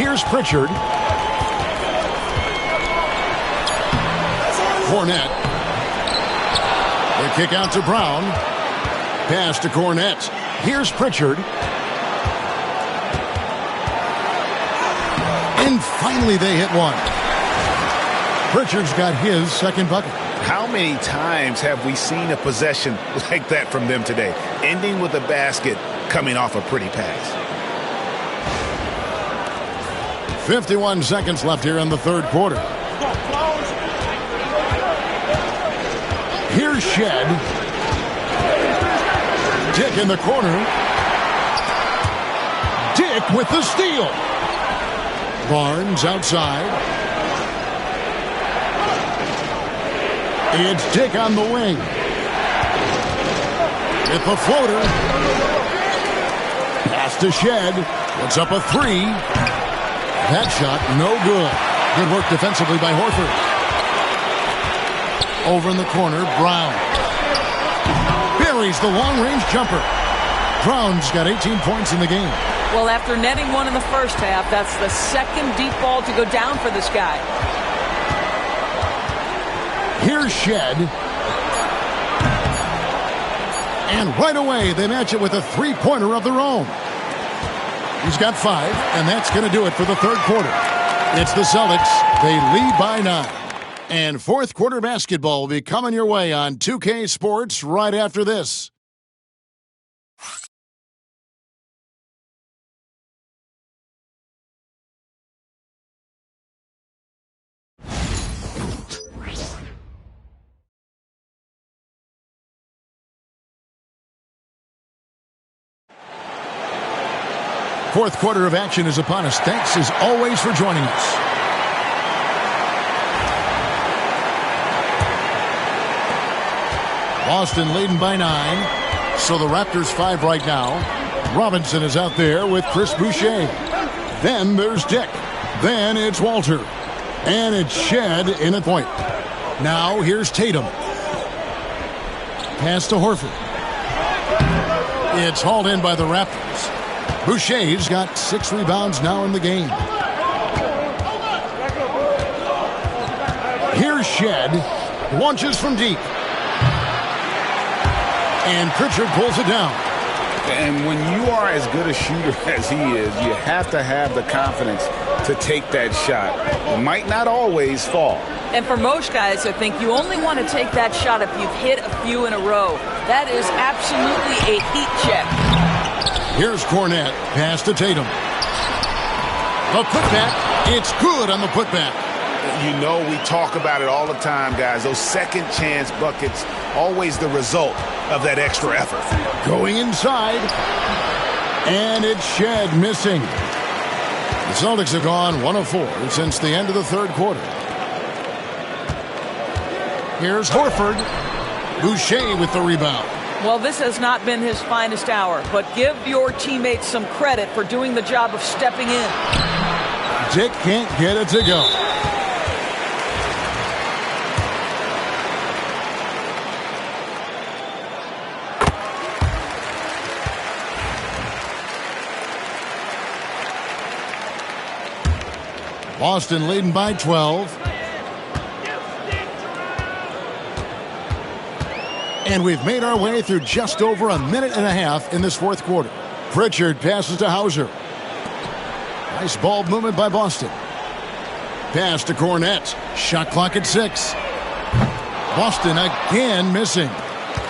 Here's Pritchard. Cornette. The kick out to Brown. Pass to Cornette. Here's Pritchard. And finally they hit one. Pritchard's got his second bucket. How many times have we seen a possession like that from them today? Ending with a basket, coming off a pretty pass. 51 seconds left here in the third quarter. Here's Shed. Dick in the corner. Dick with the steal. Barnes outside. It's Dick on the wing. With the floater. Pass to Shed. Puts up a 3. That shot, no good. Good work defensively by Horford. Over in the corner, Brown. Buries the long-range jumper. Brown's got 18 points in the game. Well, after netting one in the first half, that's the second deep ball to go down for this guy. Here's Shed. And right away, they match it with a three-pointer of their own. He's got 5, and that's going to do it for the third quarter. It's the Celtics. They lead by 9. And fourth quarter basketball will be coming your way on 2K Sports right after this. Fourth quarter of action is upon us. Thanks as always for joining us. Boston leading by 9. So the Raptors 5 right now. Robinson is out there with Chris Boucher. Then there's Dick. Then it's Walter. And it's Shed in at point. Now here's Tatum. Pass to Horford. It's hauled in by the Raptors. Boucher's got 6 rebounds now in the game. Here's Shed. Launches from deep. And Pritchard pulls it down. And when you are as good a shooter as he is, you have to have the confidence to take that shot. It might not always fall. And for most guys, I think you only want to take that shot if you've hit a few in a row. That is absolutely a heat check. Here's Cornette. Pass to Tatum. The putback. It's good on the putback. You know, we talk about it all the time, guys. Those second chance buckets, always the result of that extra effort. Going inside. And it's Shed missing. The Celtics have gone 1 of 4 since the end of the third quarter. Here's Horford. Boucher with the rebound. Well, this has not been his finest hour, but give your teammates some credit for doing the job of stepping in. Dick can't get it to go. Boston leading by 12. And we've made our way through just over a minute and a half in this fourth quarter. Pritchard passes to Hauser. Nice ball movement by Boston. Pass to Cornette. Shot clock at 6. Boston again missing.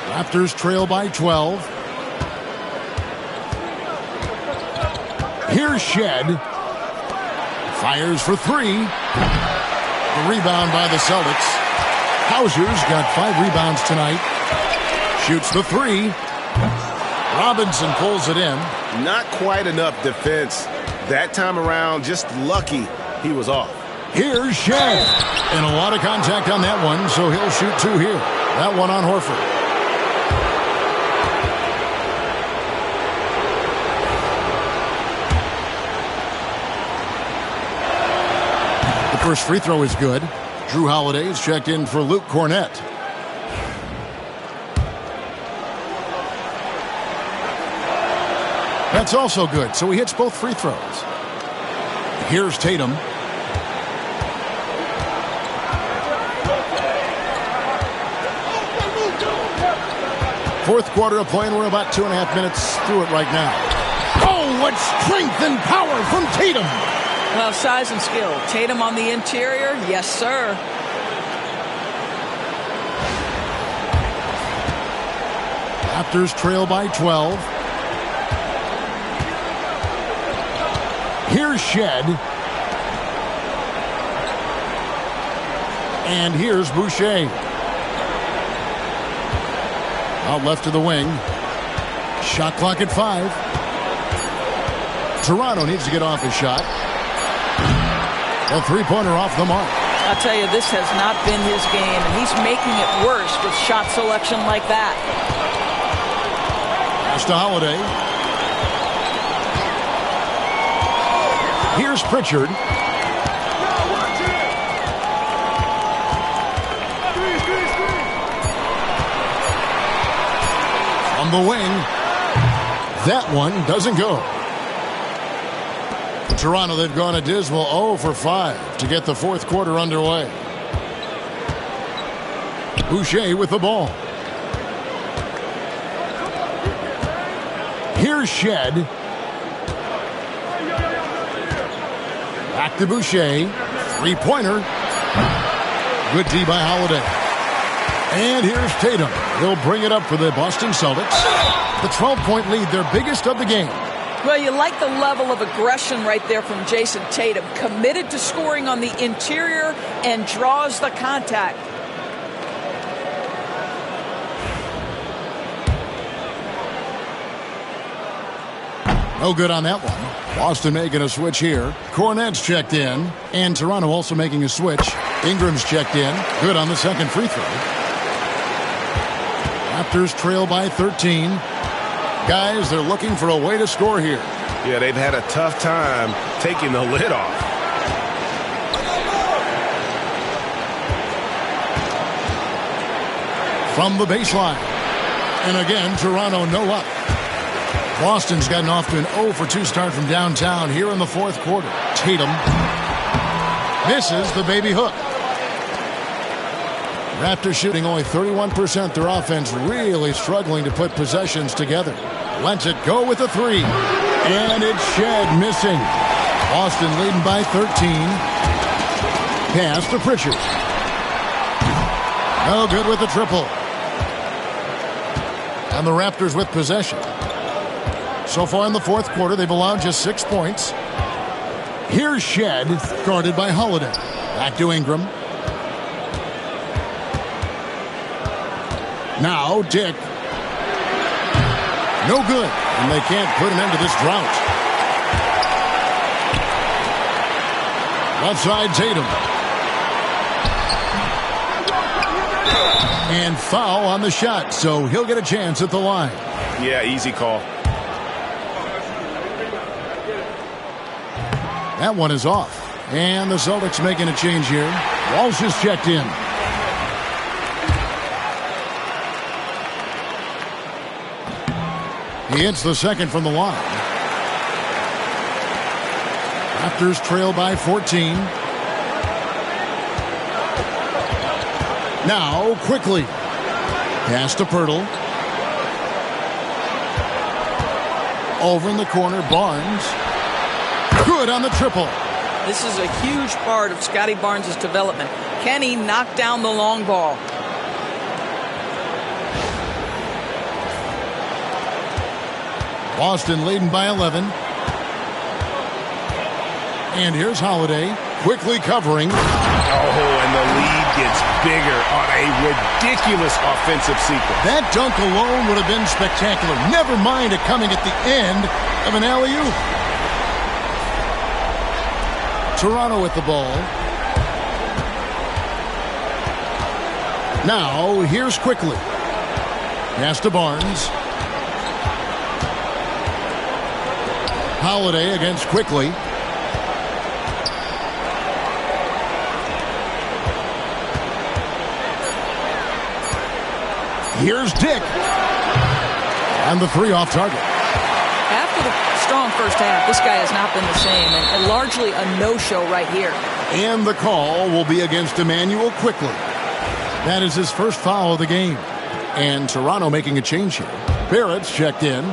Raptors trail by 12. Here's Shed. Fires for three. The rebound by the Celtics. Hauser's got 5 rebounds tonight. Shoots the three. Robinson pulls it in. Not quite enough defense that time around. Just lucky he was off. Here's Shed. And a lot of contact on that one, so he'll shoot 2 here. That one on Horford. The first free throw is good. Drew Holiday's checked in for Luke Cornett. That's also good, so he hits both free throws. Here's Tatum. Fourth quarter of play, and we're about 2.5 minutes through it right now. Oh, what strength and power from Tatum! Well, size and skill. Tatum on the interior, yes, sir. Raptors trail by 12. Here's Shed. And here's Boucher. Out left to the wing. Shot clock at 5. Toronto needs to get off his shot. A three-pointer off the mark. I'll tell you, this has not been his game, and he's making it worse with shot selection like that. Pass to Holiday. Here's Pritchard. On the wing. That one doesn't go. Toronto, they've gone a dismal 0 for 5 to get the fourth quarter underway. Boucher with the ball. Here's Shed. Back to Boucher. Three-pointer. Good D by Holiday. And here's Tatum. He'll bring it up for the Boston Celtics. The 12-point lead, their biggest of the game. Well, you like the level of aggression right there from Jason Tatum. Committed to scoring on the interior and draws the contact. No good on that one. Boston making a switch here. Cornett's checked in. And Toronto also making a switch. Ingram's checked in. Good on the second free throw. Raptors trail by 13. Guys, they're looking for a way to score here. Yeah, they've had a tough time taking the lid off. From the baseline. And again, Toronto no luck. Boston's gotten off to an 0 for 2 start from downtown here in the fourth quarter. Tatum misses the baby hook. Raptors shooting only 31%. Their offense really struggling to put possessions together. Lets it go with a 3. And it's Shed missing. Boston leading by 13. Pass to Pritchard. No good with the triple. And the Raptors with possession. So far in the fourth quarter, they've allowed just 6 points. Here's Shed, guarded by Holiday. Back to Ingram. Now Dick. No good. And they can't put an end to this drought. Left side Tatum. And foul on the shot, so he'll get a chance at the line. Yeah, easy call. That one is off. And the Celtics making a change here. Walsh is checked in. He hits the second from the line. Raptors trail by 14. Now, quickly. Pass to Pirtle. Over in the corner, Barnes. Good on the triple. This is a huge part of Scotty Barnes' development. Can he knock down the long ball? Boston leading by 11. And here's Holiday, quickly covering. Oh, and the lead gets bigger on a ridiculous offensive sequence. That dunk alone would have been spectacular. Never mind it coming at the end of an alley-oop. Toronto with the ball. Now, here's Quickly. Pass to Barnes. Holiday against Quickly. Here's Dick. And the three off target. After the strong first half, this guy has not been the same, and largely a no-show right here. And the call will be against Emmanuel Quickly. That is his first foul of the game. And Toronto making a change here. Barrett's checked in.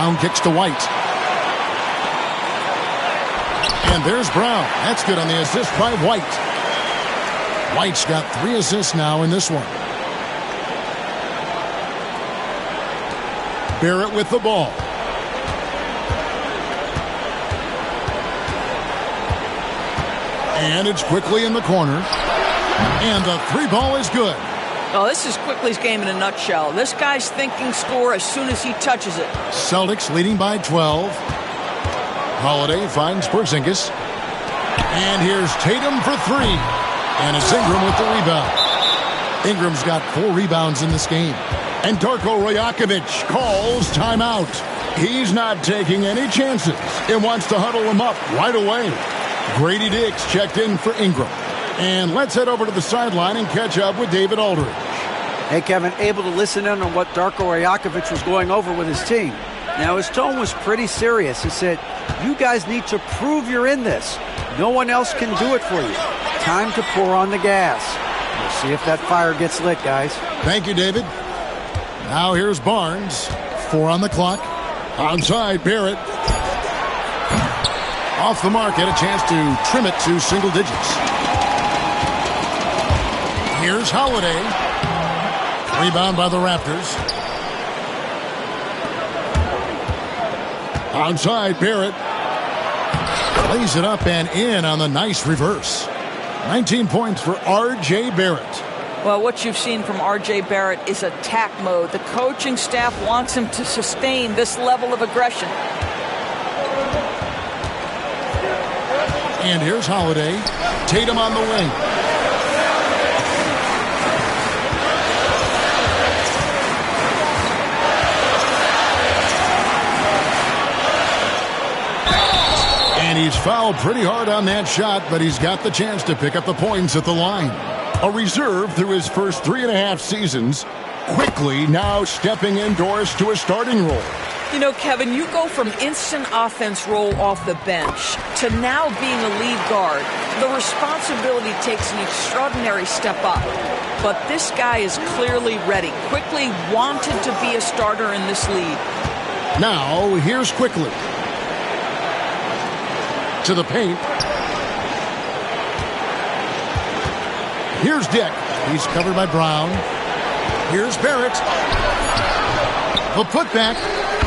Brown kicks to White. And there's Brown. That's good on the assist by White. White's got 3 assists now in this one. Barrett with the ball. And it's Quickly in the corner. And the 3 ball is good. Oh, this is Quickly's game in a nutshell. This guy's thinking score as soon as he touches it. Celtics leading by 12. Holiday finds Porzingis. And here's Tatum for 3. And it's Ingram with the rebound. Ingram's got 4 rebounds in this game. And Darko Rajakovic calls timeout. He's not taking any chances and wants to huddle him up right away. Grady Dix checked in for Ingram. And let's head over to the sideline and catch up with David Aldridge. Hey, Kevin, able to listen in on what Darko Rajakovic was going over with his team. Now, his tone was pretty serious. He said, you guys need to prove you're in this. No one else can do it for you. Time to pour on the gas. We'll see if that fire gets lit, guys. Thank you, David. Now here's Barnes. 4 on the clock. Onside, Barrett. Off the mark, had a chance to trim it to single digits. Here's Holiday. Rebound by the Raptors. Onside, Barrett. Lays it up and in on the nice reverse. 19 points for R.J. Barrett. Well, what you've seen from R.J. Barrett is attack mode. The coaching staff wants him to sustain this level of aggression. And here's Holiday. Tatum on the wing. And he's fouled pretty hard on that shot, but he's got the chance to pick up the points at the line. A reserve through his first 3.5 seasons. Quickly now stepping indoors to a starting role. You know, Kevin, you go from instant offense role off the bench to now being a lead guard. The responsibility takes an extraordinary step up. But this guy is clearly ready. Quickly wanted to be a starter in this league. Now, here's Quickly. To the paint. Here's Dick. He's covered by Brown. Here's Barrett. The putback.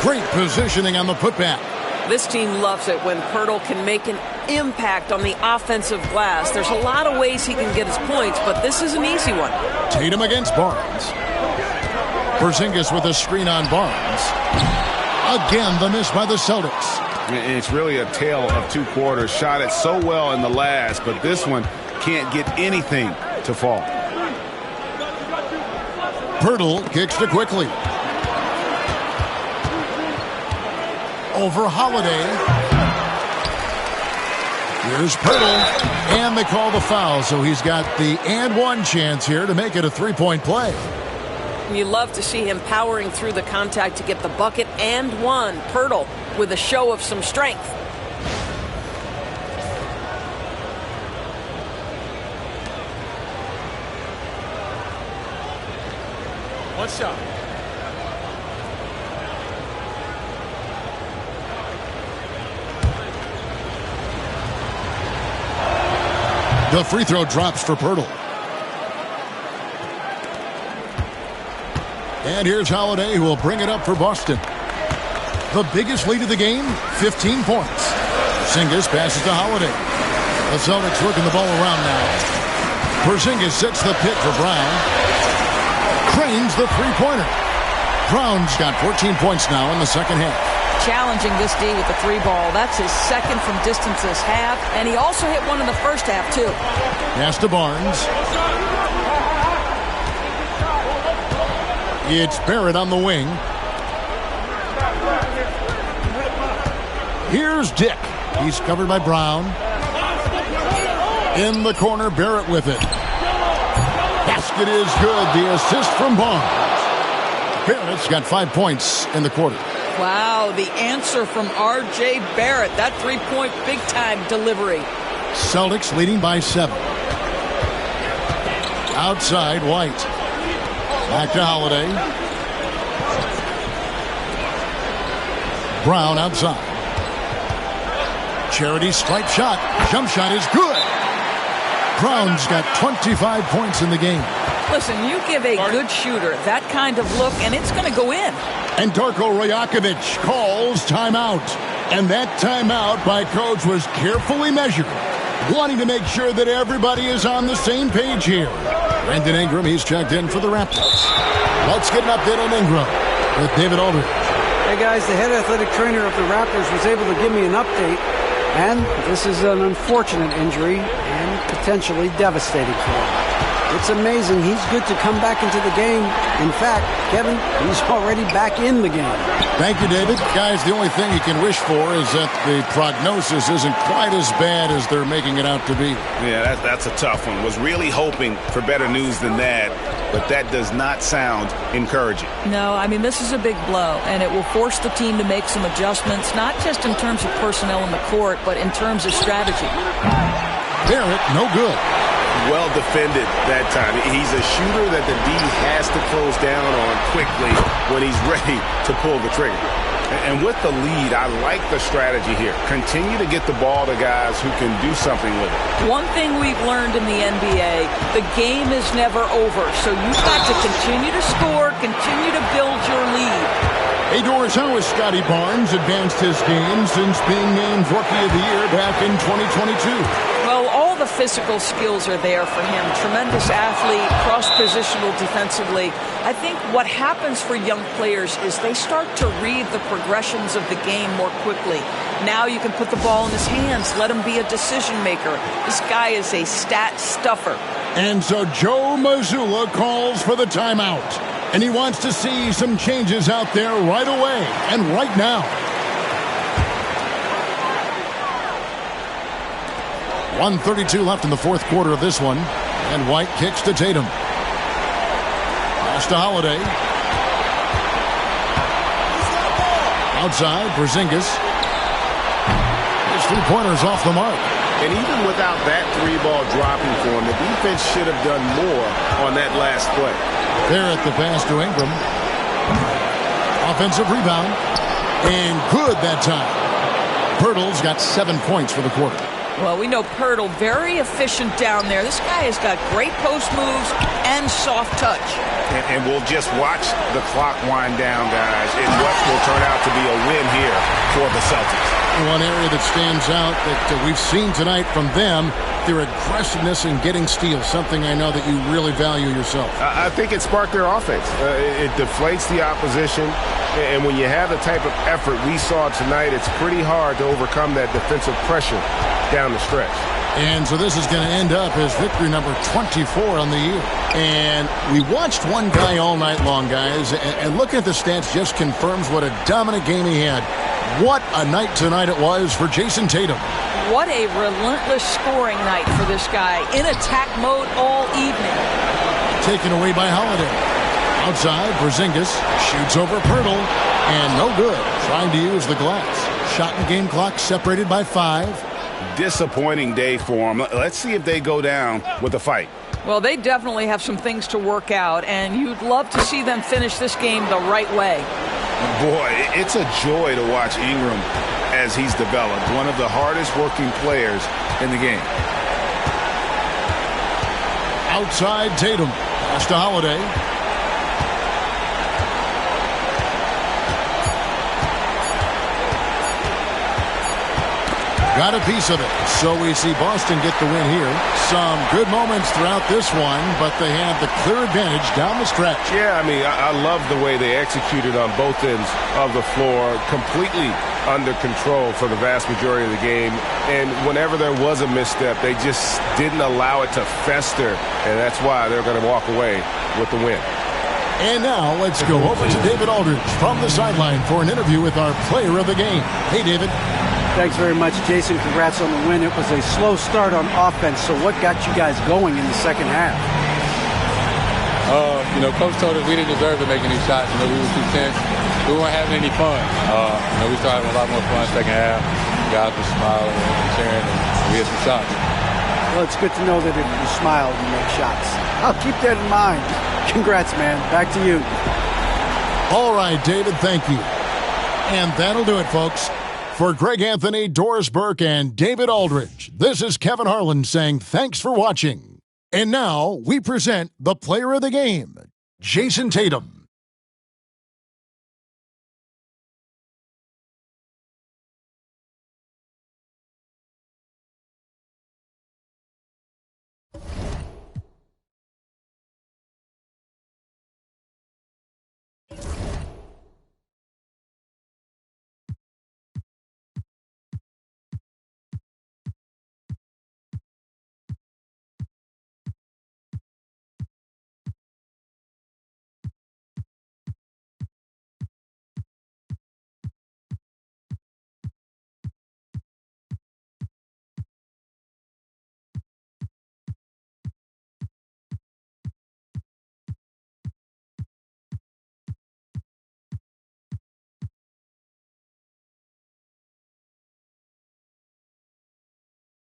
Great positioning on the putback. This team loves it when Pirtle can make an impact on the offensive glass. There's a lot of ways he can get his points, but this is an easy one. Tatum against Barnes. Porzingis with a screen on Barnes. Again, the miss by the Celtics. It's really a tale of 2 quarters. Shot it so well in the last, but this one can't get anything to fall. Pirtle kicks to Quickly. Over Holiday. Here's Pirtle. And they call the foul, so he's got the and one chance here to make it a 3-point play. You love to see him powering through the contact to get the bucket and one. Pirtle with a show of some strength. What's up? The free throw drops for Pirtle. And here's Holiday, who will bring it up for Boston. The biggest lead of the game, 15 points. Porzingis passes to Holiday. The Celtics working the ball around now. Porzingis sets the pick for Brown. Cranes the three-pointer. Brown's got 14 points now in the second half. Challenging this D with the three ball. That's his second from distance this half. And he also hit one in the first half, too. Pass to Barnes. It's Barrett on the wing. Here's Dick. He's covered by Brown. In the corner, Barrett with it. Basket is good. The assist from Barnes. Barrett's got 5 points in the quarter. Wow, the answer from R.J. Barrett. That three-point big-time delivery. Celtics leading by 7. Outside, White. Back to Holiday. Brown outside. Charity stripe shot. Jump shot is good. Brown's got 25 points in the game. Listen, you give a good shooter that kind of look, and it's going to go in. And Darko Rajakovic calls timeout. And that timeout by Coach was carefully measured, wanting to make sure that everybody is on the same page here. Brandon Ingram, he's checked in for the Raptors. Let's get an update on Ingram with David Aldridge. Hey guys, the head athletic trainer of the Raptors was able to give me an update, and this is an unfortunate injury and potentially devastating for him. It's amazing. He's good to come back into the game. In fact, Kevin, he's already back in the game. Thank you, David. Guys, the only thing you can wish for is that the prognosis isn't quite as bad as they're making it out to be. Yeah, that's a tough one. Was really hoping for better news than that, but that does not sound encouraging. No, I mean, this is a big blow, and it will force the team to make some adjustments, not just in terms of personnel in the court, but in terms of strategy. Barrett, no good. Well defended that time. He's a shooter that the D has to close down on quickly when he's ready to pull the trigger. And with the lead, I like the strategy here. Continue to get the ball to guys who can do something with it. One thing we've learned in the NBA, the game is never over. So you've got to continue to score, continue to build your lead. Hey, Doris, how has Scotty Barnes advanced his game since being named Rookie of the Year back in 2022? Well, all the physical skills are there for him. Tremendous athlete, cross-positional defensively. I think what happens for young players is they start to read the progressions of the game more quickly. Now you can put the ball in his hands, let him be a decision maker. This guy is a stat stuffer. And so Joe Mazzulla calls for the timeout. And he wants to see some changes out there right away and right now. 1:32 left in the fourth quarter of this one. And White kicks to Tatum. Pass to Holiday. Outside, Porzingis. His three-pointer's off the mark. And even without that three ball dropping for him, the defense should have done more on that last play. Barrett the pass to Ingram. Offensive rebound. And good that time. Pirtle's got 7 points for the quarter. Well, we know Pirtle, very efficient down there. This guy has got great post moves and soft touch. And we'll just watch the clock wind down, guys, in what will turn out to be a win here for the Celtics. One area that stands out that we've seen tonight from them, their aggressiveness in getting steals, something I know that you really value yourself. I think it sparked their offense. It deflates the opposition, and when you have the type of effort we saw tonight, it's pretty hard to overcome that defensive pressure down the stretch. And so this is going to end up as victory number 24 on the year. And we watched one guy all night long, guys, and looking at the stats just confirms what a dominant game he had. What a night tonight it was for Jason Tatum. What a relentless scoring night for this guy. In attack mode all evening. Taken away by Holiday. Outside, Porzingis shoots over Pirtle, and no good. Trying to use the glass. Shot and game clock separated by 5. Disappointing day for them. Let's see if they go down with a fight. Well, they definitely have some things to work out, and you'd love to see them finish this game the right way. Boy, it's a joy to watch Ingram as he's developed. One of the hardest working players in the game. Outside Tatum. Pass to Holiday. got a piece of it. So we see Boston get the win here. Some good moments throughout this one, but they had the clear advantage down the stretch. Yeah, I mean, I love the way they executed on both ends of the floor, completely under control for the vast majority of the game. And whenever there was a misstep, they just didn't allow it to fester, and that's why they're going to walk away with the win. And now let's go over to David Aldridge from the sideline for an interview with our player of the game. Hey, David. Thanks very much, Jason. Congrats on the win. It was a slow start on offense, so what got you guys going in the second half? Coach told us we didn't deserve to make any shots. We were too tense. We weren't having any fun. We started having a lot more fun second half. Guys were smiling and cheering, and we had some shots. Well, it's good to know that if you smile, you make shots. I'll keep that in mind. Congrats, man. Back to you. All right, David, thank you. And that'll do it, folks. For Greg Anthony, Doris Burke, and David Aldridge, this is Kevin Harlan saying thanks for watching. And now we present the player of the game, Jason Tatum.